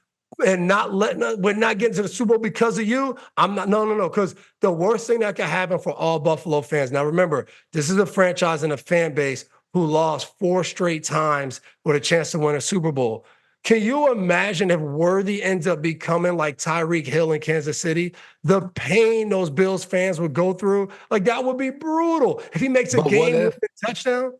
and not letting us, we're not getting to the Super Bowl because of you. I'm not, no, because the worst thing that could happen for all Buffalo fans. Now, remember, this is a franchise and a fan base who lost 4 straight times with a chance to win a Super Bowl. Can you imagine if Worthy ends up becoming like Tyreek Hill in Kansas City? The pain those Bills fans would go through, like that would be brutal. If he makes a game-winning touchdown.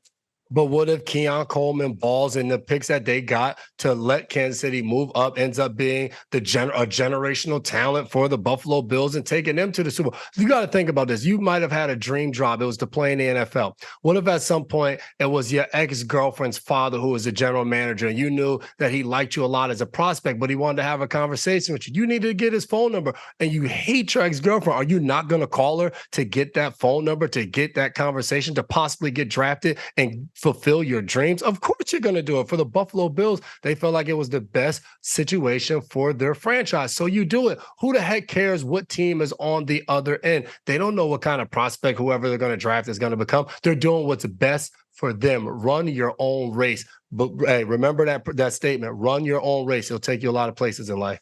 But what if Keon Coleman balls and the picks that they got to let Kansas City move up ends up being a generational talent for the Buffalo Bills and taking them to the Super Bowl? You got to think about this. You might have had a dream job. It was to play in the NFL. What if at some point it was your ex-girlfriend's father who was the general manager and you knew that he liked you a lot as a prospect, but he wanted to have a conversation with you? You needed to get his phone number and you hate your ex-girlfriend. Are you not going to call her to get that phone number, to get that conversation, to possibly get drafted and fulfill your dreams? Of course you're going to do it. For the Buffalo Bills, they felt like it was the best situation for their franchise. So you do it. Who the heck cares what team is on the other end? They don't know what kind of prospect whoever they're going to draft is going to become. They're doing what's best for them. Run your own race. But hey, remember that statement. Run your own race. It'll take you a lot of places in life.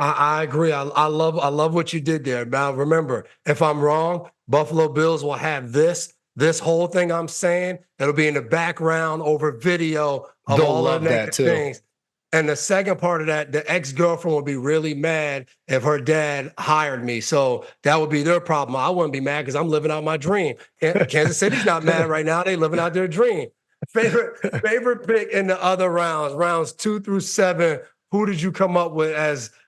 I agree. I love what you did there. Now, remember, if I'm wrong, Buffalo Bills will have this whole thing I'm saying. It'll be in the background over video of all the negative things. And the second part of that, the ex-girlfriend would be really mad if her dad hired me. So that would be their problem. I wouldn't be mad because I'm living out my dream. Kansas City's not mad right now. They living out their dream. Favorite pick in the other rounds 2 through 7. Who did you come up with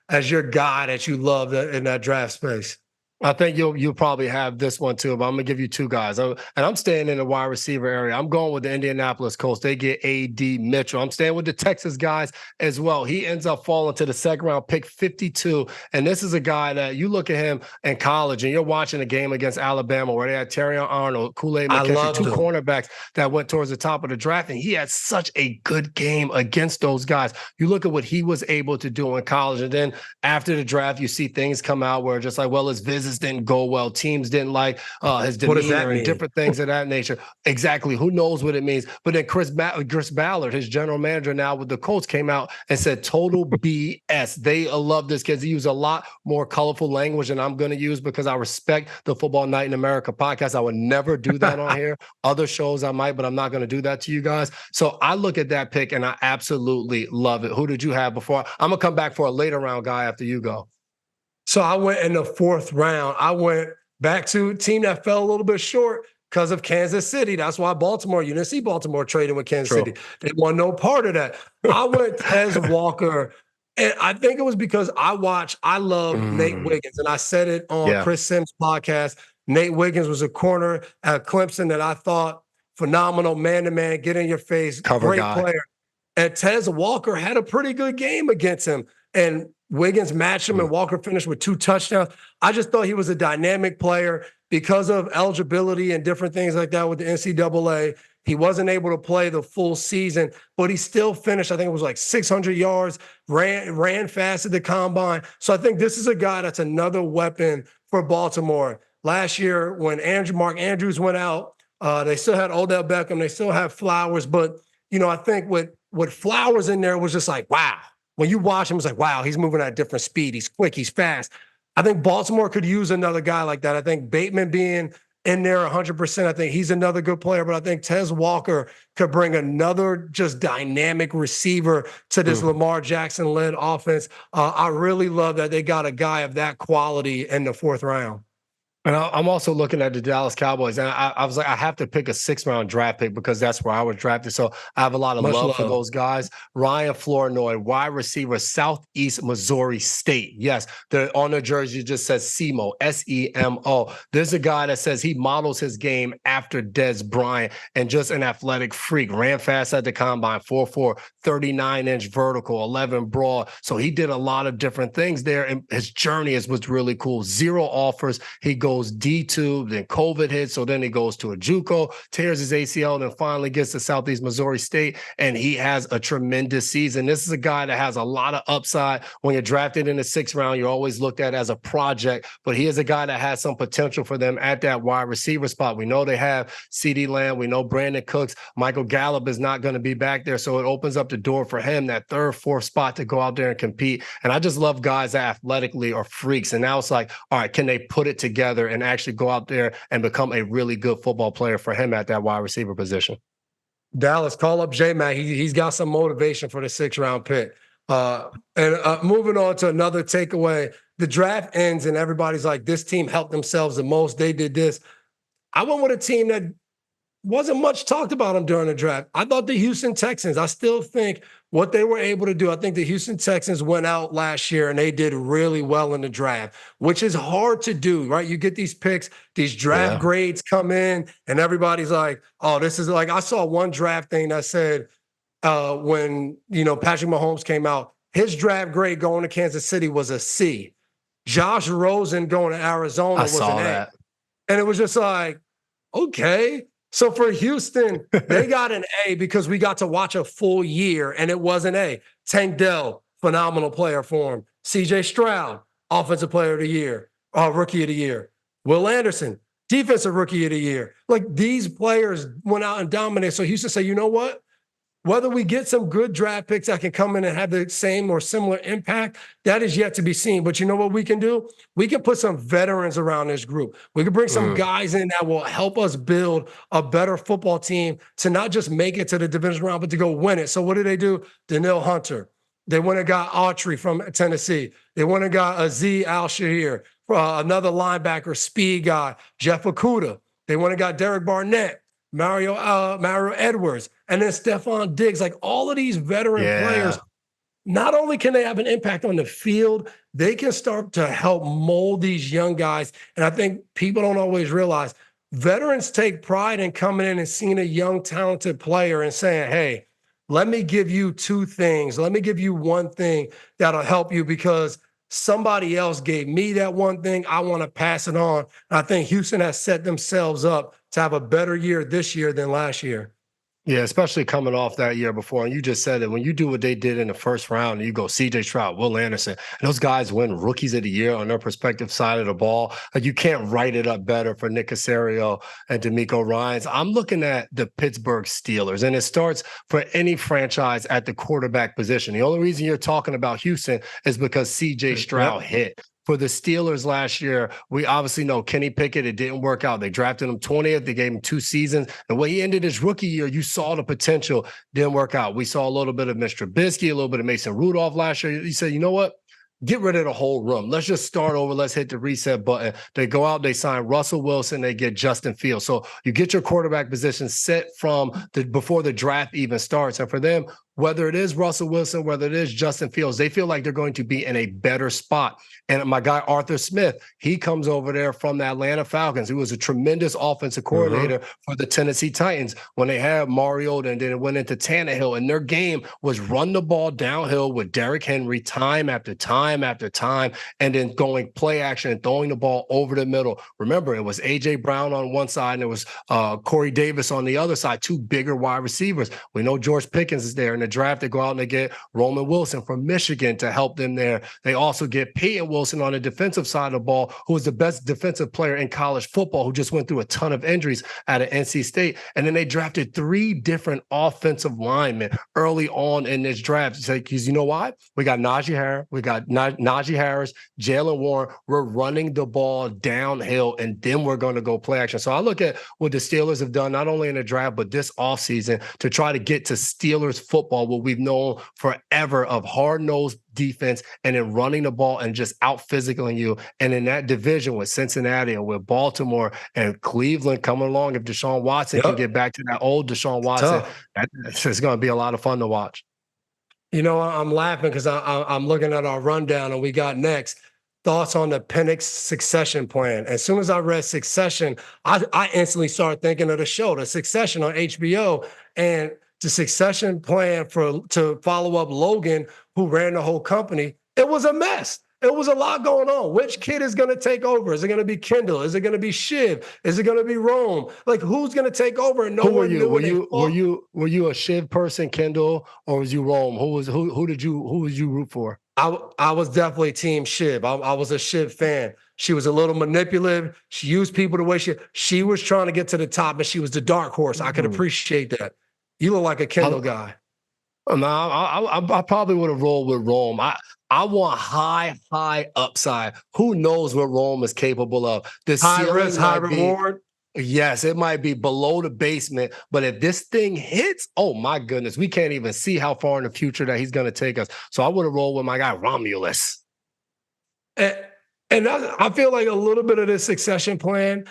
as your guy that you love in that draft space? I think you'll probably have this one too, but I'm gonna give you two guys. I'm staying in the wide receiver area. I'm going with the Indianapolis Colts. They get A.D. Mitchell. I'm staying with the Texas guys as well. He ends up falling to the second round, pick 52. And this is a guy that you look at him in college and you're watching a game against Alabama where they had Terrion Arnold, Kool-Aid McKinstry, two cornerbacks that went towards the top of the draft. And he had such a good game against those guys. You look at what he was able to do in college. And then after the draft, you see things come out where just like, well, his visits didn't go well. Teams didn't like his demeanor and different things of that nature. Exactly. Who knows what it means? But then Chris Ballard, his general manager now with the Colts, came out and said total BS. They love this kid. He used a lot more colorful language than I'm going to use because I respect the Football Night in America podcast. I would never do that on here. Other shows I might, but I'm not going to do that to you guys. So I look at that pick and I absolutely love it. Who did you have before? I'm going to come back for a later round guy after you go. So I went in the 4th round. I went back to a team that fell a little bit short because of Kansas City. That's why Baltimore, you didn't see Baltimore trading with Kansas City. They want no part of that. I went Tez Walker. And I think it was because I love Nate Wiggins. And I said it on Chris Sims' podcast. Nate Wiggins was a corner at Clemson that I thought phenomenal, man-to-man, get in your face, great player. And Tez Walker had a pretty good game against him. And Wiggins matched him and Walker finished with 2 touchdowns. I just thought he was a dynamic player because of eligibility and different things like that with the NCAA. He wasn't able to play the full season, but he still finished, I think it was like 600 yards, ran fast at the combine. So I think this is a guy that's another weapon for Baltimore. Last year when Mark Andrews went out, they still had Odell Beckham, they still have Flowers, but I think with Flowers in there was just like, wow. When you watch him, it's like, wow, he's moving at a different speed. He's quick. He's fast. I think Baltimore could use another guy like that. I think Bateman being in there 100%, I think he's another good player. But I think Tez Walker could bring another just dynamic receiver to this Lamar Jackson-led offense. I really love that they got a guy of that quality in the 4th round. And I'm also looking at the Dallas Cowboys, and I was like, I have to pick a 6th round draft pick because that's where I was drafted. So I have a lot of love for those guys. Ryan Flournoy, wide receiver, Southeast Missouri State. Yes, on their jersey it just says SEMO, SEMO. There's a guy that says he models his game after Dez Bryant and just an athletic freak. Ran fast at the combine, 4'4", 39-inch vertical, 11 broad. So he did a lot of different things there, and his journey was really cool. 0 offers. He goes D2, then COVID hits, so then he goes to a JUCO, tears his ACL, and then finally gets to Southeast Missouri State, and he has a tremendous season. This is a guy that has a lot of upside. When you're drafted in the 6th round, you're always looked at as a project, but he is a guy that has some potential for them at that wide receiver spot. We know they have CeeDee Lamb. We know Brandon Cooks. Michael Gallup is not going to be back there, so it opens up the door for him, that 3rd, 4th spot to go out there and compete. And I just love guys that athletically are freaks. And now it's like, all right, can they put it together and actually go out there and become a really good football player for him at that wide receiver position? Dallas, call up J-Mac. He's got some motivation for the 6th round pick. Moving on to another takeaway. The draft ends and everybody's like, this team helped themselves the most. They did this. I went with a team that wasn't much talked about them during the draft. I thought the Houston Texans, I still think what they were able to do, I think the Houston Texans went out last year and they did really well in the draft, which is hard to do, right? You get these picks, these draft grades come in, and everybody's like, oh, this is like, I saw one draft thing that said when, Patrick Mahomes came out, his draft grade going to Kansas City was a C. Josh Rosen going to Arizona was an A. And it was just like, okay. So for Houston, they got an A because we got to watch a full year, and it was an A. Tank Dell, phenomenal player for him. CJ Stroud, offensive player of the year, rookie of the year. Will Anderson, defensive rookie of the year. Like, these players went out and dominated. So Houston said, you know what? Whether we get some good draft picks that can come in and have the same or similar impact, that is yet to be seen. But you know what we can do? We can put some veterans around this group. We can bring some guys in that will help us build a better football team to not just make it to the division round, but to go win it. So what do? Danielle Hunter, They went and got Autry from Tennessee. They went and got Azeez Al-Shahir, another linebacker, speed guy, Jeff Okudah. They went and got Derek Barnett, Mario Edwards, and then Stephon Diggs. Like all of these veteran players, not only can they have an impact on the field, they can start to help mold these young guys. And I think people don't always realize veterans take pride in coming in and seeing a young, talented player and saying, hey, let me give you two things. Let me give you one thing that'll help you because somebody else gave me that one thing. I want to pass it on. And I think Houston has set themselves up to have a better year this year than last year. Yeah, especially coming off that year before. And you just said it, when you do what they did in the first round, and you go CJ Stroud, Will Anderson, and those guys win rookies of the year on their respective side of the ball. Like you can't write it up better for Nick Caserio and D'Amico Ryans. I'm looking at the Pittsburgh Steelers, and it starts for any franchise at the quarterback position. The only reason you're talking about Houston is because CJ Stroud hit. For the Steelers last year, we obviously know Kenny Pickett, it didn't work out. They drafted him 20th. They gave him 2 seasons. And when he ended his rookie year, you saw the potential, didn't work out. We saw a little bit of Mr. Trubisky, a little bit of Mason Rudolph last year. You said, you know what? Get rid of the whole room. Let's just start over. Let's hit the reset button. They go out, they sign Russell Wilson, they get Justin Fields. So you get your quarterback position set from before the draft even starts. And for them, whether it is Russell Wilson, whether it is Justin Fields, they feel like they're going to be in a better spot. And my guy, Arthur Smith, he comes over there from the Atlanta Falcons. He was a tremendous offensive coordinator for the Tennessee Titans when they had Mariota and then it went into Tannehill. And their game was run the ball downhill with Derrick Henry time after time after time, and then going play action and throwing the ball over the middle. Remember, it was A.J. Brown on one side and it was Corey Davis on the other side, 2 bigger wide receivers. We know George Pickens is there. In the draft, they go out and they get Roman Wilson from Michigan to help them there. They also get Peyton Wilson on the defensive side of the ball, who was the best defensive player in college football, who just went through a ton of injuries out of NC State. And then they drafted 3 different offensive linemen early on in this draft. Because you know why? We got Najee Harris, Jalen Warren. We're running the ball downhill, and then we're going to go play action. So I look at what the Steelers have done, not only in the draft, but this offseason to try to get to Steelers football, what we've known forever of hard-nosed defense and then running the ball and just out-physicaling you. And in that division with Cincinnati and with Baltimore and Cleveland coming along, if Deshaun Watson can get back to that old Deshaun Watson, it's going to be a lot of fun to watch. You know, I'm laughing because I'm looking at our rundown and we got next thoughts on the Penix succession plan. As soon as I read Succession, I instantly started thinking of the show, The Succession on HBO, and the succession plan to follow up Logan, who ran the whole company. It was a mess. It was a lot going on. Which kid is going to take over? Is it going to be Kendall? Is it going to be Shiv? Is it going to be Rome? Like, who's going to take over? And no one knew. Were you a Shiv person, Kendall, or was you Rome? Who was you root for? I was definitely team Shiv. I was a Shiv fan. She was a little manipulative. She used people the way she was trying to get to the top, and she was the dark horse. I could appreciate that. You look like a Kendall guy. No, I probably would have rolled with Rome. I want high upside. Who knows what Rome is capable of? The high risk, high reward. Yes, it might be below the basement, but if this thing hits, oh my goodness, we can't even see how far in the future that he's going to take us. So I would have rolled with my guy Romulus. And I feel like a little bit of this succession plan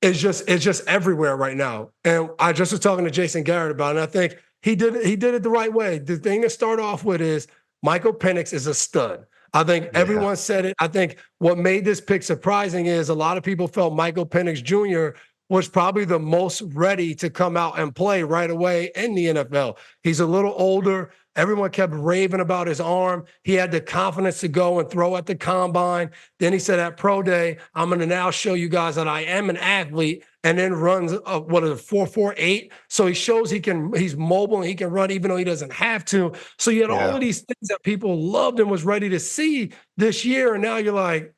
is just everywhere right now. And I just was talking to Jason Garrett about it. And I think he did it the right way. The thing to start off with is Michael Penix is a stud. I think everyone said it. I think what made this pick surprising is a lot of people felt Michael Penix Jr. was probably the most ready to come out and play right away in the NFL. He's a little older. Everyone kept raving about his arm. He had the confidence to go and throw at the combine. Then he said at Pro Day, I'm going to now show you guys that I am an athlete, and then runs a 4.48. So he shows he's mobile and he can run even though he doesn't have to. So you had all of these things that people loved and was ready to see this year. And now you're like,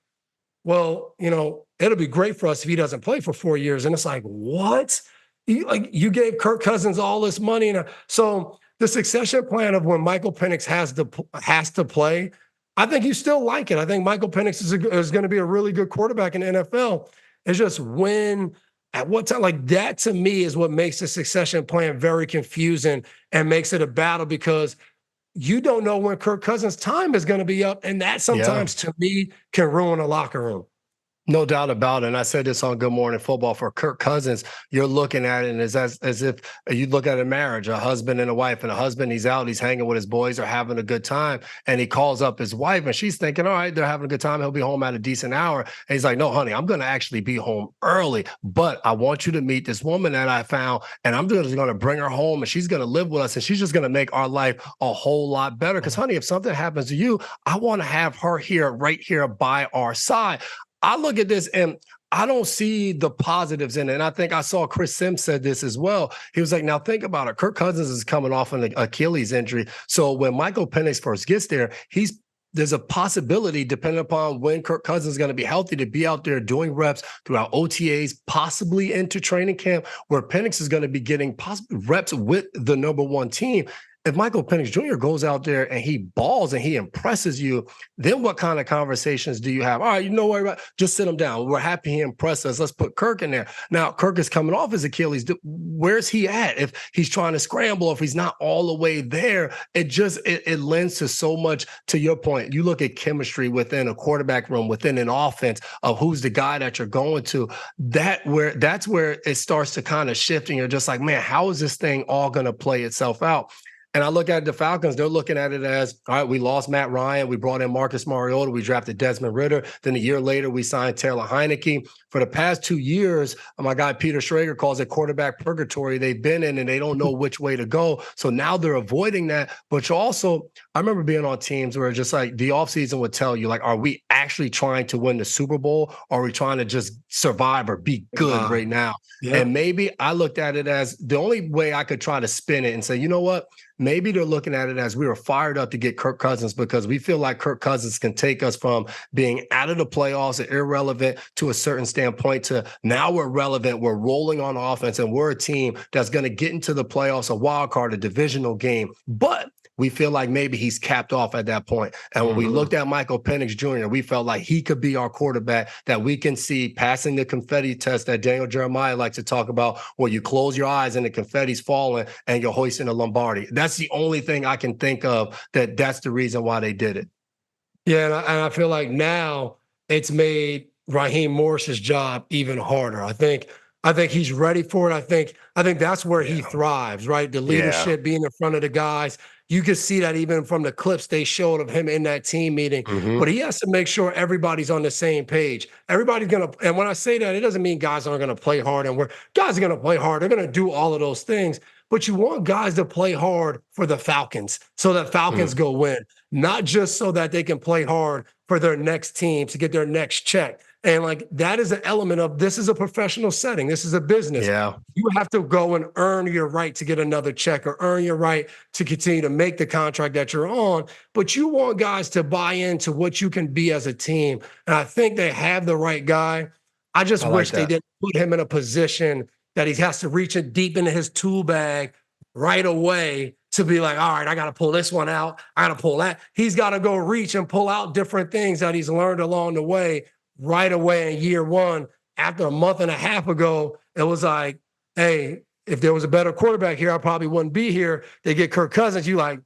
well, you know, it'll be great for us if he doesn't play for 4 years. And it's like, what? You gave Kirk Cousins all this money. And so the succession plan of when Michael Penix has to play, I think you still like it. I think Michael Penix is going to be a really good quarterback in the NFL. It's just when, at what time, like that to me is what makes the succession plan very confusing and makes it a battle because you don't know when Kirk Cousins' time is going to be up. And that sometimes, to me, can ruin a locker room. No doubt about it. And I said this on Good Morning Football. For Kirk Cousins, you're looking at it as if you look at a marriage, a husband and a wife, and a husband, he's out, he's hanging with his boys or having a good time. And he calls up his wife and she's thinking, all right, they're having a good time. He'll be home at a decent hour. And he's like, no, honey, I'm going to actually be home early, but I want you to meet this woman that I found, and I'm just going to bring her home, and she's going to live with us, and she's just going to make our life a whole lot better. Because, honey, if something happens to you, I want to have her here, right here by our side. I look at this and I don't see the positives in it. And I think I saw Chris Sims said this as well. He was like, now think about it. Kirk Cousins is coming off an Achilles injury. So when Michael Penix first gets there, there's a possibility, depending upon when Kirk Cousins is going to be healthy, to be out there doing reps throughout OTAs, possibly into training camp, where Penix is going to be getting reps with the number one team. If Michael Penix Jr. goes out there and he balls and he impresses you, then what kind of conversations do you have? All right, you know what? Just sit him down. We're happy he impressed us. Let's put Kirk in there. Now, Kirk is coming off his Achilles. Where's he at? If he's trying to scramble, if he's not all the way there, it lends to so much. To your point, you look at chemistry within a quarterback room, within an offense, of who's the guy that you're going to. That's where it starts to kind of shift, and you're just like, man, how is this thing all going to play itself out? And I look at the Falcons, they're looking at it as, all right, we lost Matt Ryan. We brought in Marcus Mariota. We drafted Desmond Ridder. Then a year later, we signed Taylor Heineke. For the past 2 years, my guy Peter Schrager calls it quarterback purgatory. They've been in and they don't know which way to go. So now they're avoiding that. But also, I remember being on teams where just like the offseason would tell you, like, are we actually trying to win the Super Bowl? Or are we trying to just survive or be good right now? Yeah. And maybe I looked at it as the only way I could try to spin it and say, you know what? Maybe they're looking at it as we were fired up to get Kirk Cousins because we feel like Kirk Cousins can take us from being out of the playoffs and irrelevant to a certain standpoint to now we're relevant, we're rolling on offense, and we're a team that's going to get into the playoffs, a wild card, a divisional game. But we feel like maybe he's capped off at that point. And when we looked at Michael Penix Jr., we felt like he could be our quarterback that we can see passing the confetti test that Daniel Jeremiah likes to talk about, where you close your eyes and the confetti's falling and you're hoisting a Lombardi. That's the only thing I can think of that's the reason why they did it. Yeah, and I feel like now it's made Raheem Morris's job even harder. I think he's ready for it. I think that's where he thrives, right? The leadership, being in front of the guys. You can see that even from the clips they showed of him in that team meeting. But he has to make sure everybody's on the same page. Everybody's going to, and when I say that, it doesn't mean guys aren't going to play hard, and guys are going to play hard. They're going to do all of those things. But you want guys to play hard for the Falcons so that Falcons go win, not just so that they can play hard for their next team to get their next check. And like that is an element of this is a professional setting. This is a business. Yeah. You have to go and earn your right to get another check or earn your right to continue to make the contract that you're on. But you want guys to buy into what you can be as a team. And I think they have the right guy. I just wish they didn't put him in a position that he has to reach deep into his tool bag right away to be like, all right, I got to pull this one out. I got to pull that. He's got to go reach and pull out different things that he's learned along the way right away in year one. After a month and a half ago, it was like, hey, if there was a better quarterback here, I probably wouldn't be here. They get Kirk Cousins. You like,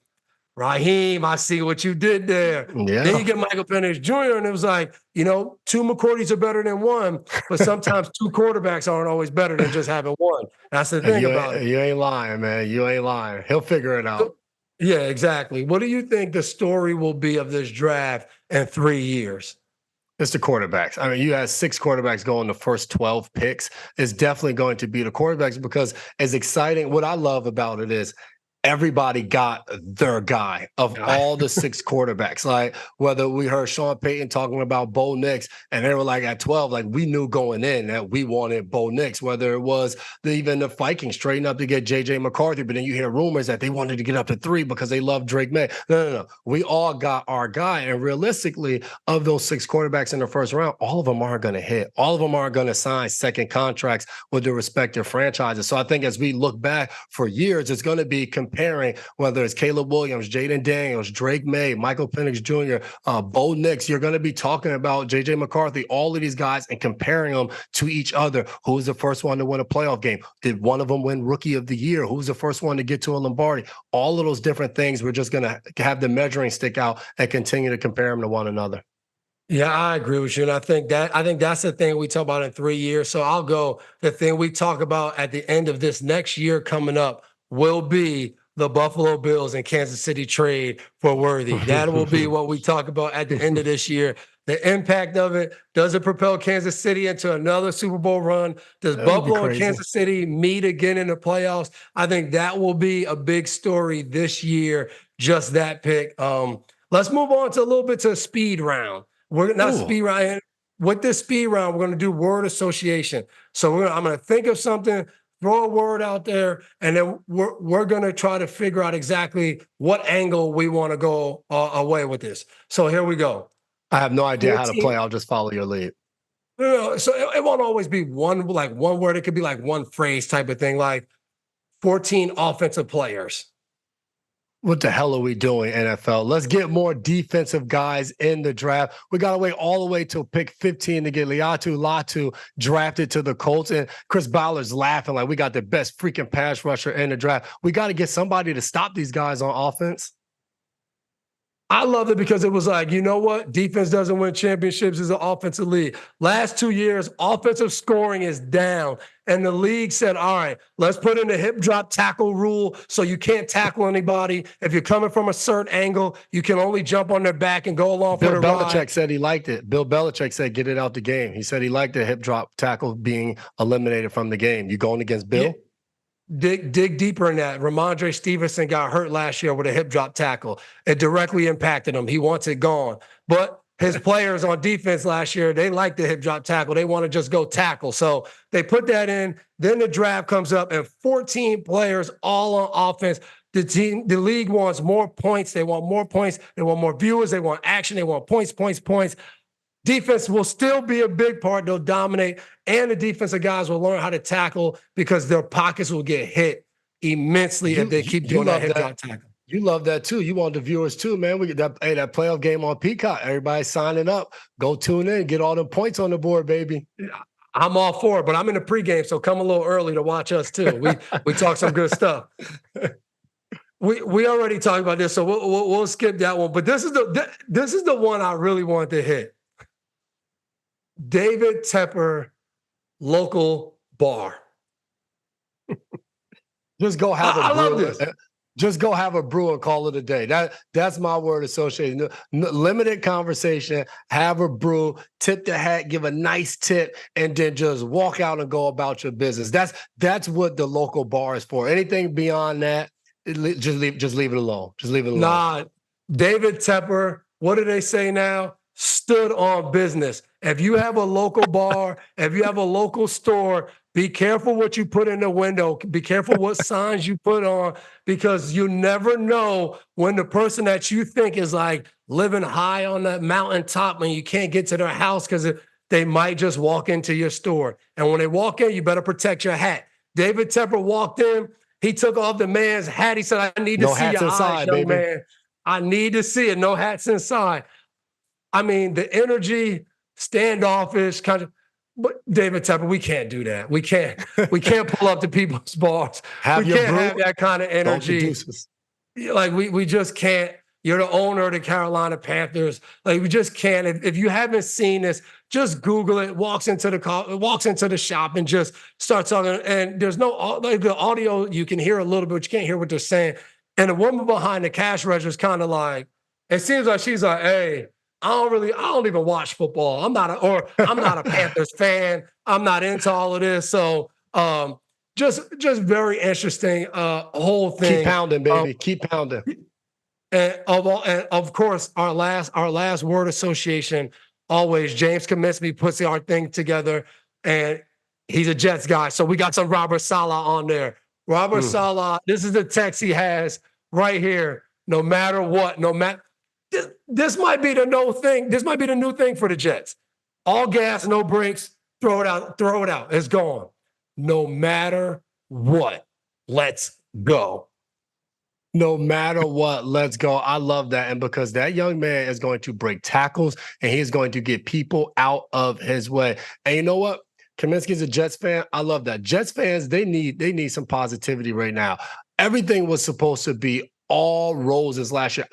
Raheem, I see what you did there. Yeah. Then you get Michael Penix Jr., and it was like, you know, 2 McCourtys are better than one, but sometimes 2 quarterbacks aren't always better than just having one. That's the thing about it. You ain't lying, man. You ain't lying. He'll figure it out. Yeah, exactly. What do you think the story will be of this draft in 3 years? It's the quarterbacks. I mean, you had 6 quarterbacks going the first 12 picks. It's definitely going to be the quarterbacks because as exciting, what I love about it is everybody got their guy of all the 6 quarterbacks. Like whether we heard Sean Payton talking about Bo Nix and they were like at 12, like we knew going in that we wanted Bo Nix, whether it was even the Vikings trading up to get JJ McCarthy, but then you hear rumors that they wanted to get up to 3 because they love Drake Maye. No. We all got our guy. And realistically, of those 6 quarterbacks in the first round, all of them aren't going to hit. All of them aren't going to sign second contracts with their respective franchises. So I think as we look back for years, it's going to be comparing, whether it's Caleb Williams, Jayden Daniels, Drake Maye, Michael Penix Jr., Bo Nix. You're going to be talking about J.J. McCarthy, all of these guys, and comparing them to each other. Who was the first one to win a playoff game? Did one of them win Rookie of the Year? Who was the first one to get to a Lombardi? All of those different things, we're just going to have the measuring stick out and continue to compare them to one another. Yeah, I agree with you. And I think that's the thing we talk about in 3 years. So I'll go, the thing we talk about at the end of this next year coming up will be the Buffalo Bills and Kansas City trade for Worthy. That will be what we talk about at the end of this year. The impact of it, does it propel Kansas City into another Super Bowl run? Does Buffalo and Kansas City meet again in the playoffs? I think that will be a big story this year, just that pick. Let's move on to a little bit to a speed round. We're not speed round. With this speed round, we're going to do word association. So I'm going to think of something, throw a word out there, and then we're going to try to figure out exactly what angle we want to go away with this. So here we go. I have no idea how to play. I'll just follow your lead. No, so it won't always be one word. It could be like one phrase type of thing, like 14 offensive players. What the hell are we doing, NFL? Let's get more defensive guys in the draft. We got to wait all the way till pick 15 to get Latu drafted to the Colts. And Chris Ballard's laughing like we got the best freaking pass rusher in the draft. We got to get somebody to stop these guys on offense. I loved it because it was like, you know what? Defense doesn't win championships as an offensive league. Last 2 years, offensive scoring is down. And the league said, all right, let's put in the hip drop tackle rule so you can't tackle anybody. If you're coming from a certain angle, you can only jump on their back and go along for the ride. Bill Belichick said he liked it. Bill Belichick said get it out the game. He said he liked the hip drop tackle being eliminated from the game. You going against Bill? Yeah. Dig deeper in that. Ramondre Stevenson got hurt last year with a hip drop tackle. It directly impacted him. He wants it gone. But his players on defense last year, they like the hip drop tackle. They want to just go tackle. So they put that in. Then the draft comes up and 14 players all on offense. The league wants more points. They want more points. They want more viewers. They want action. They want points. Defense will still be a big part. They'll dominate. And the defensive guys will learn how to tackle because their pockets will get hit immensely if they keep doing that hip drop tackle. You love that too. You want the viewers too, man. We get that playoff game on Peacock. Everybody signing up. Go tune in. Get all the points on the board, baby. I'm all for it, but I'm in the pregame, so come a little early to watch us too. We talk some good stuff. We already talked about this, so we'll skip that one. But this is the one I really wanted to hit. David Tepper, local bar. Just go have a brew. I love this. Just go have a brew and call it a day. That's my word association. Limited conversation, have a brew, tip the hat, give a nice tip, and then just walk out and go about your business. That's what the local bar is for. Anything beyond that, just leave it alone. Just leave it alone. Nah, David Tepper, what do they say now? Stood on business. If you have a local bar, if you have a local store, be careful what you put in the window. Be careful what signs you put on, because you never know when the person that you think is like living high on that mountaintop when you can't get to their house because they might just walk into your store. And when they walk in, you better protect your hat. David Tepper walked in. He took off the man's hat. He said, I need to see your eyes, young man. I need to see it. No hats inside. I mean, the energy, standoffish, kind of. But David Tepper, we can't do that. We can't pull up to people's bars. We can't have that kind of energy. Like we just can't. You're the owner of the Carolina Panthers. Like we just can't. If you haven't seen this, just Google it. Walks into the shop and just starts talking. And there's no like the audio. You can hear a little bit, but you can't hear what they're saying. And the woman behind the cash register is kind of like. It seems like she's like, hey. I don't even watch football. I'm not a Panthers fan. I'm not into all of this. So just very interesting whole thing. Keep pounding, baby. Keep pounding. And of course, our last word association, always James Kaminsky puts our thing together, and he's a Jets guy. So we got some Robert Saleh on there. Robert Saleh, this is the text he has right here. No matter what, This might be the new thing. This might be the new thing for the Jets. All gas, no brakes. Throw it out. It's gone. No matter what, let's go. No matter what, let's go. I love that. And because that young man is going to break tackles and he's going to get people out of his way. And you know what? Kaminsky's a Jets fan. I love that. Jets fans, they need some positivity right now. Everything was supposed to be all roses last year.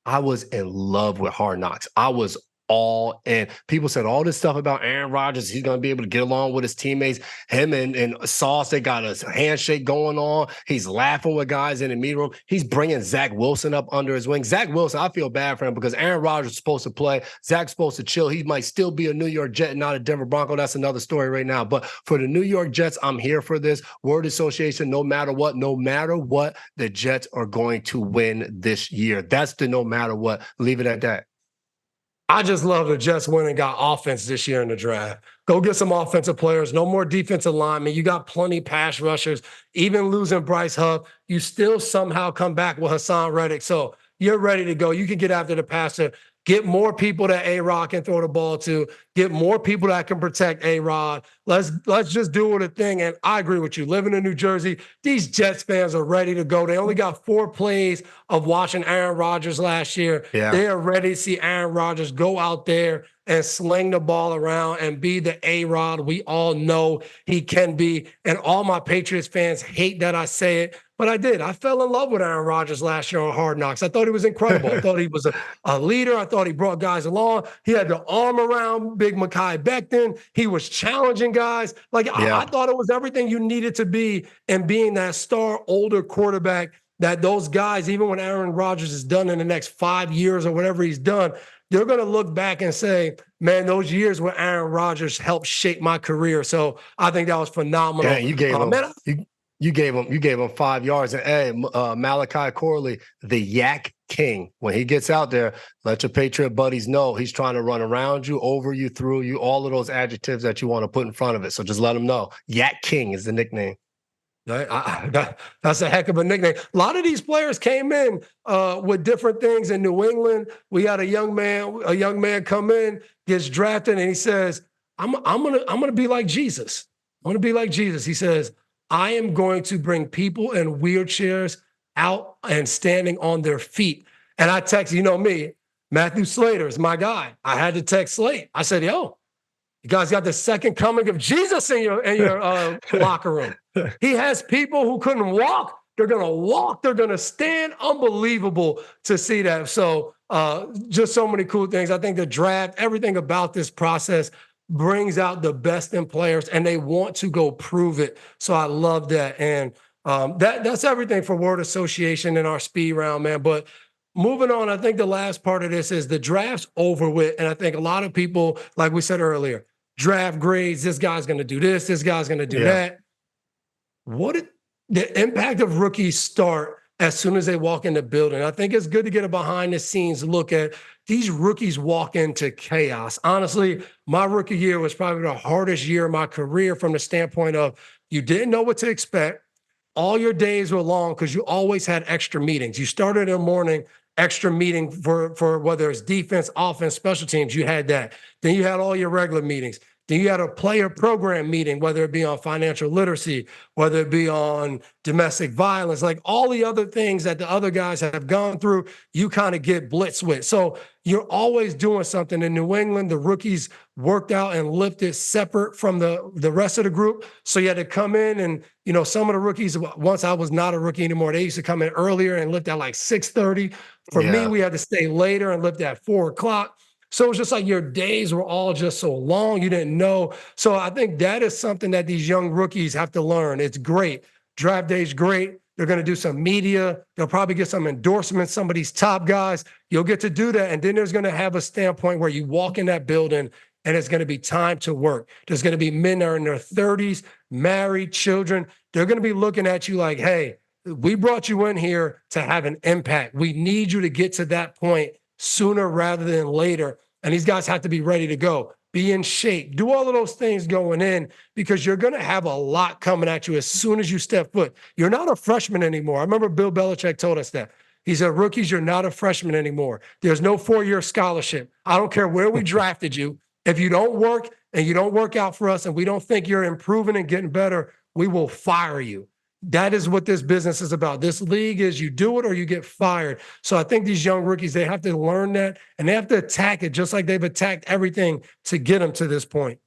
I was in love with Hard Knocks. I was all in. People said all this stuff about Aaron Rodgers. He's going to be able to get along with his teammates. Him and Sauce, they got a handshake going on. He's laughing with guys in the meeting room. He's bringing Zach Wilson up under his wing. Zach Wilson, I feel bad for him because Aaron Rodgers is supposed to play. Zach's supposed to chill. He might still be a New York Jet and not a Denver Bronco. That's another story right now. But for the New York Jets, I'm here for this. Word association, no matter what, the Jets are going to win this year. That's the no matter what. Leave it at that. I just love the Jets went and got offense this year in the draft. Go get some offensive players. No more defensive linemen. You got plenty pass rushers. Even losing Bryce Huff, you still somehow come back with Hassan Reddick. So you're ready to go. You can get after the passer. Get more people that A-Rod can throw the ball to. Get more people that can protect A-Rod. Let's just do it a thing. And I agree with you. Living in New Jersey, these Jets fans are ready to go. They only got 4 plays of watching Aaron Rodgers last year. Yeah. They are ready to see Aaron Rodgers go out there and sling the ball around and be the A-Rod we all know he can be. And all my Patriots fans hate that I say it, but I did. I fell in love with Aaron Rodgers last year on Hard Knocks. I thought he was incredible. I thought he was a leader. I thought he brought guys along. He had the arm around Big Mekhi Becton. He was challenging guys. Like, yeah. I thought it was everything you needed to be and being that star older quarterback that those guys, even when Aaron Rodgers is done in the next 5 years or whatever he's done, they're going to look back and say, man, those years with Aaron Rodgers helped shape my career. So I think that was phenomenal. Yeah, you gave him, you gave him 5 yards. And hey, Malachi Corley, the Yak King, when he gets out there, let your Patriot buddies know he's trying to run around you, over you, through you, all of those adjectives that you want to put in front of it. So just let him know. Yak King is the nickname. That's a heck of a nickname. A lot of these players came in with different things in New England. We had a young man come in, gets drafted, and he says, I'm gonna be like Jesus. I'm gonna be like Jesus. He says, I am going to bring people in wheelchairs out and standing on their feet. And I text, you know me, Matthew Slater is my guy. I had to text Slate. I said, yo, you guys got the second coming of Jesus in your locker room. He has people who couldn't walk. They're going to walk. They're going to stand. Unbelievable to see that. So just so many cool things. I think the draft, everything about this process brings out the best in players, and they want to go prove it. So I love that. And that's everything for word association in our speed round, man. But moving on, I think the last part of this is the draft's over with. And I think a lot of people, like we said earlier, draft grades, this guy's going to do this guy's going to do that. The impact of rookies start as soon as they walk in the building. I think it's good to get a behind the scenes look at these rookies walk into chaos. Honestly, my rookie year was probably the hardest year of my career from the standpoint of you didn't know what to expect. All your days were long because you always had extra meetings. You started in the morning, extra meeting for whether it's defense, offense, special teams, you had that. Then you had all your regular meetings. Then you had a player program meeting, whether it be on financial literacy, whether it be on domestic violence, like all the other things that the other guys have gone through, you kind of get blitzed with. So you're always doing something. In New England, the rookies worked out and lifted separate from the rest of the group. So you had to come in and, you know, some of the rookies, once I was not a rookie anymore, they used to come in earlier and lift at like 6:30. For me, we had to stay later and lift at 4:00. So it was just like your days were all just so long, you didn't know. So I think that is something that these young rookies have to learn. It's great. Draft day is great. They're going to do some media. They'll probably get some endorsements, some of these top guys. You'll get to do that. And then there's going to have a standpoint where you walk in that building and it's going to be time to work. There's going to be men that are in their 30s, married, children. They're going to be looking at you like, hey, we brought you in here to have an impact. We need you to get to that point sooner rather than later. And these guys have to be ready to go, be in shape, do all of those things going in because you're going to have a lot coming at you as soon as you step foot. You're not a freshman anymore. I remember Bill Belichick told us that. He said, rookies, you're not a freshman anymore. There's no 4-year scholarship. I don't care where we drafted you. If you don't work and you don't work out for us and we don't think you're improving and getting better, we will fire you. That is what this business is about. This league is you do it or you get fired. So I think these young rookies, they have to learn that and they have to attack it just like they've attacked everything to get them to this point.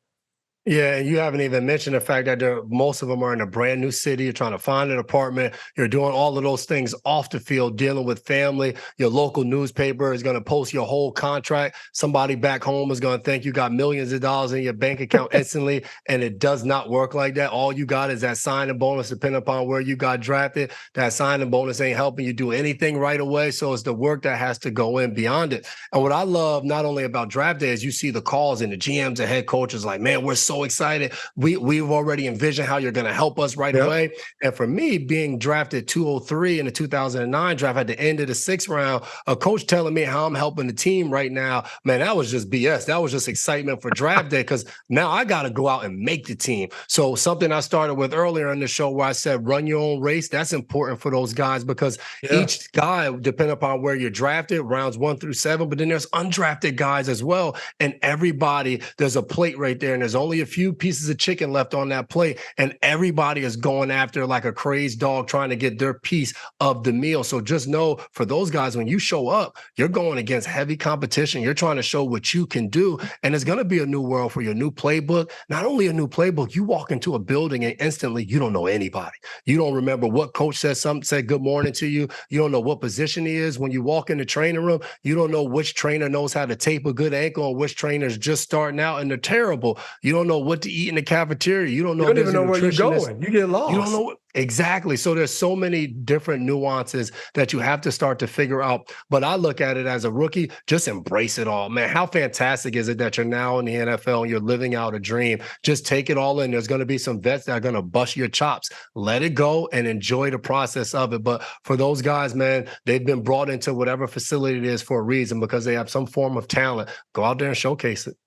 Yeah, and you haven't even mentioned the fact that most of them are in a brand new city. You're trying to find an apartment. You're doing all of those things off the field, dealing with family. Your local newspaper is going to post your whole contract. Somebody back home is going to think you got millions of dollars in your bank account instantly, and it does not work like that. All you got is that signing bonus, depending upon where you got drafted. That signing bonus ain't helping you do anything right away. So it's the work that has to go in beyond it. And what I love not only about draft day is you see the calls and the GMs and head coaches like, man, we're so excited. We've already envisioned how you're going to help us right away. And for me, being drafted 203 in the 2009 draft at the end of the 6th round, a coach telling me how I'm helping the team right now, man, that was just BS. That was just excitement for draft day because now I got to go out and make the team. So something I started with earlier in the show where I said run your own race, that's important for those guys because each guy, depending upon where you're drafted, rounds 1 through 7, but then there's undrafted guys as well. And everybody, there's a plate right there and there's only a few pieces of chicken left on that plate, and everybody is going after like a crazed dog trying to get their piece of the meal. So just know for those guys, when you show up, you're going against heavy competition. You're trying to show what you can do, and it's going to be a new world for your new playbook. Not only a new playbook, you walk into a building and instantly you don't know anybody. You don't remember what coach said good morning to you. You don't know what position he is. When you walk in the training room, you don't know which trainer knows how to tape a good ankle and which trainer's just starting out and they're terrible. You don't know what to eat in the cafeteria. You don't know. You don't even know where you're going. You get lost. You don't know exactly. So there's so many different nuances that you have to start to figure out. But I look at it as a rookie, just embrace it all, man. How fantastic is it that you're now in the NFL and you're living out a dream? Just take it all in. There's going to be some vets that are going to bust your chops. Let it go and enjoy the process of it. But for those guys, man, they've been brought into whatever facility it is for a reason because they have some form of talent. Go out there and showcase it.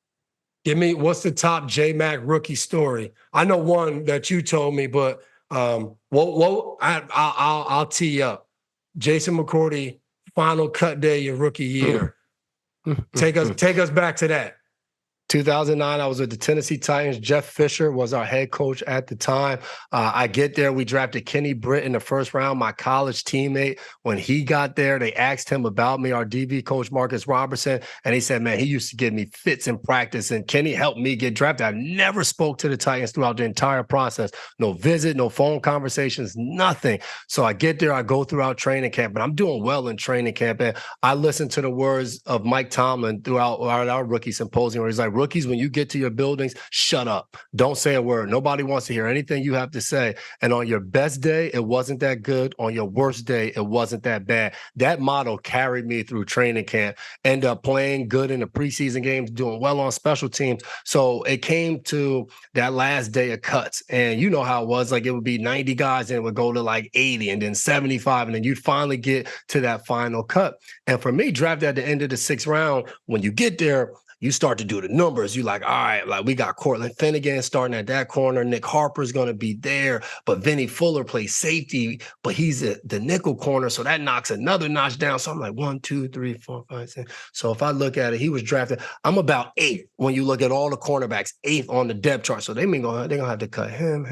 Give me what's the top J-Mac rookie story? I know one that you told me, but I'll tee up. Jason McCourty, final cut day your rookie year. Take us back to that. 2009, I was with the Tennessee Titans. Jeff Fisher was our head coach at the time. I get there. We drafted Kenny Britt in the 1st round, my college teammate. When he got there, they asked him about me, our DB coach, Marcus Robertson. And he said, man, he used to give me fits in practice. And Kenny helped me get drafted. I never spoke to the Titans throughout the entire process. No visit, no phone conversations, nothing. So I get there. I go throughout training camp. And I'm doing well in training camp. And I listen to the words of Mike Tomlin throughout our rookie symposium where he's like, rookies, when you get to your buildings, shut up. Don't say a word. Nobody wants to hear anything you have to say. And on your best day, it wasn't that good. On your worst day, it wasn't that bad. That motto carried me through training camp. End up playing good in the preseason games, doing well on special teams. So it came to that last day of cuts. And you know how it was. Like it would be 90 guys and it would go to like 80 and then 75. And then you'd finally get to that final cut. And for me, drafted at the end of the 6th round, when you get there, you start to do the numbers. You like, all right, like we got Cortland Finnegan starting at that corner. Nick Harper's going to be there, but Vinny Fuller plays safety, but he's the nickel corner. So that knocks another notch down. So I'm like 1, 2, 3, 4, 5, 6. So if I look at it, he was drafted. I'm about 8th when you look at all the cornerbacks, 8th on the depth chart. So they're going to have to cut him.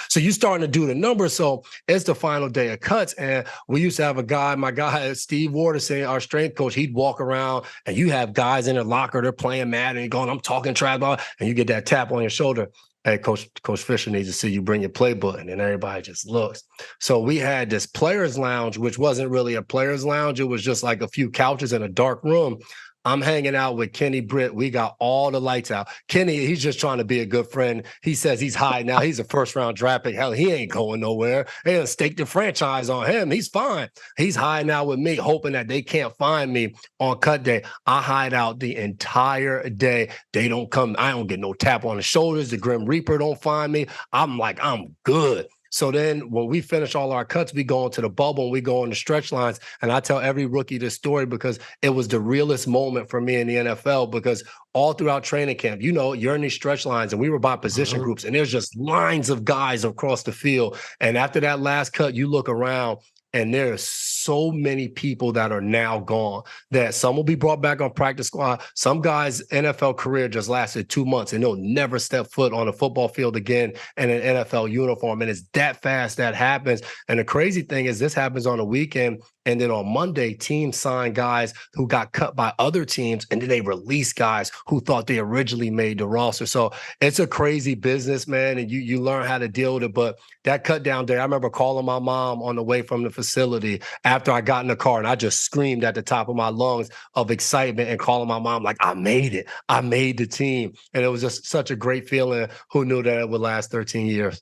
So you starting to do the numbers. So it's the final day of cuts. And we used to have my guy, Steve Waterson, our strength coach, he'd walk around and you have guys in their locker, they're playing mad and you're going, I'm talking trash about, and you get that tap on your shoulder. Hey, Coach Fisher needs to see you bring your playbook. And then everybody just looks. So we had this players lounge, which wasn't really a players lounge. It was just like a few couches in a dark room. I'm hanging out with Kenny Britt. We got all the lights out. Kenny, he's just trying to be a good friend. He says he's high now. He's a 1st round draft pick. Hell, he ain't going nowhere. They done staked the franchise on him. He's fine. He's high now with me, hoping that they can't find me on cut day. I hide out the entire day. They don't come. I don't get no tap on the shoulders. The Grim Reaper don't find me. I'm like, I'm good. So then when we finish all our cuts, we go into the bubble and we go on the stretch lines. And I tell every rookie this story because it was the realest moment for me in the NFL because all throughout training camp, you know, you're in these stretch lines and we were by position groups and there's just lines of guys across the field. And after that last cut, you look around And there's so many people that are now gone that some will be brought back on practice squad. Some guys' NFL career just lasted 2 months and they'll never step foot on a football field again in an NFL uniform. And it's that fast that happens. And the crazy thing is this happens on a weekend. And then on Monday, teams sign guys who got cut by other teams, and then they release guys who thought they originally made the roster. So it's a crazy business, man, and you learn how to deal with it. But that cut down day, I remember calling my mom on the way from the facility after I got in the car, and I just screamed at the top of my lungs of excitement and calling my mom like, I made it. I made the team. And it was just such a great feeling. Who knew that it would last 13 years?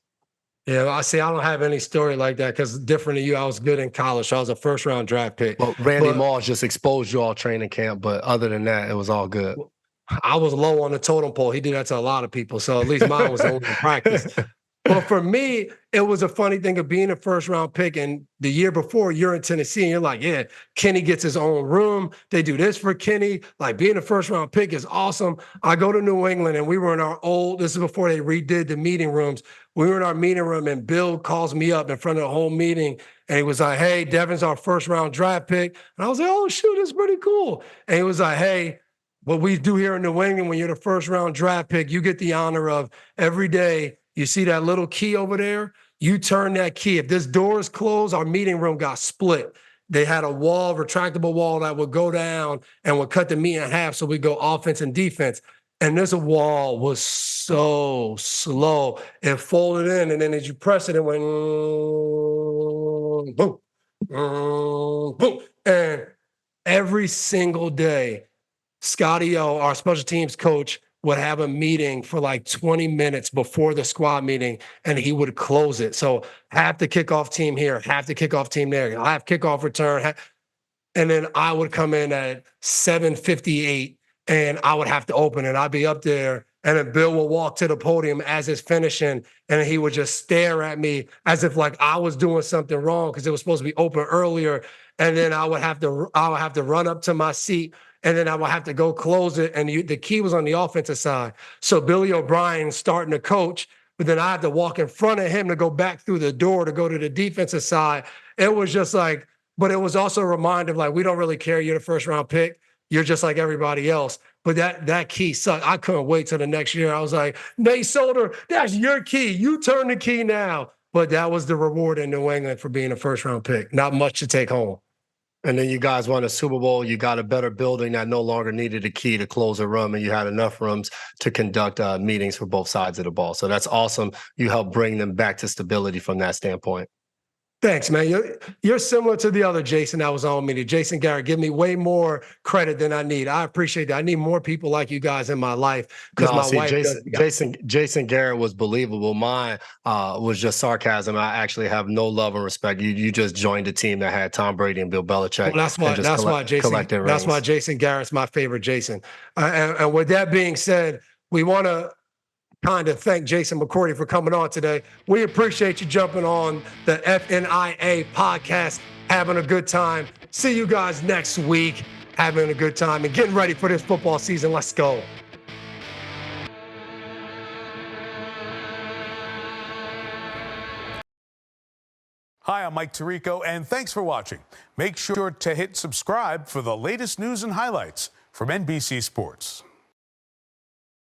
Yeah, I see. I don't have any story like that because different than you, I was good in college. So I was a first-round draft pick. Well, Randy Moss just exposed you all training camp, but other than that, it was all good. I was low on the totem pole. He did that to a lot of people. So at least mine was only in practice. But for me, it was a funny thing of being a first-round pick. And the year before, you're in Tennessee, and you're like, yeah, Kenny gets his own room. They do this for Kenny. Like, being a first-round pick is awesome. I go to New England, and we were in our this is before they redid the meeting rooms. We were in our meeting room, and Bill calls me up in front of the whole meeting, and he was like, hey, Devin's our first-round draft pick. And I was like, oh, shoot, that's pretty cool. And he was like, hey, what we do here in New England, when you're the first-round draft pick, you get the honor of every day, you see that little key over there? You turn that key. If this door is closed, our meeting room got split. They had a wall, retractable wall that would go down and would cut the meeting in half so we go offense and defense. And this wall was so slow. It folded in, and then as you press it, it went boom, boom. And every single day, Scotty O, our special teams coach, would have a meeting for like 20 minutes before the squad meeting, and he would close it. So half the kickoff team here, half the kickoff team there, half kickoff return. And then I would come in at 7:58, and I would have to open it. I'd be up there, and then Bill will walk to the podium as it's finishing, and he would just stare at me as if like I was doing something wrong because it was supposed to be open earlier. And then I would have to run up to my seat, and then I would have to go close it. And the key was on the offensive side. So Billy O'Brien starting to coach, but then I had to walk in front of him to go back through the door to go to the defensive side. It was just like, but it was also a reminder of like, we don't really care. You're the first round pick. You're just like everybody else. But that key sucked. I couldn't wait till the next year. I was like, Nate Solder, that's your key. You turn the key now. But that was the reward in New England for being a first round pick. Not much to take home. And then you guys won a Super Bowl. You got a better building that no longer needed a key to close a room, and you had enough rooms to conduct meetings for both sides of the ball. So that's awesome. You helped bring them back to stability from that standpoint. Thanks, man. You're similar to the other Jason that was on me. Jason Garrett, give me way more credit than I need. I appreciate that. I need more people like you guys in my life because my wife. Jason Garrett was believable. Mine was just sarcasm. I actually have no love and respect. You just joined a team that had Tom Brady and Bill Belichick. Well, that's why Jason Garrett's my favorite Jason. And with that being said, we want to kind of thank Jason McCourty for coming on today. We appreciate you jumping on the FNIA podcast, having a good time. See you guys next week, having a good time and getting ready for this football season. Let's go. Hi, I'm Mike Tirico, and thanks for watching. Make sure to hit subscribe for the latest news and highlights from NBC Sports.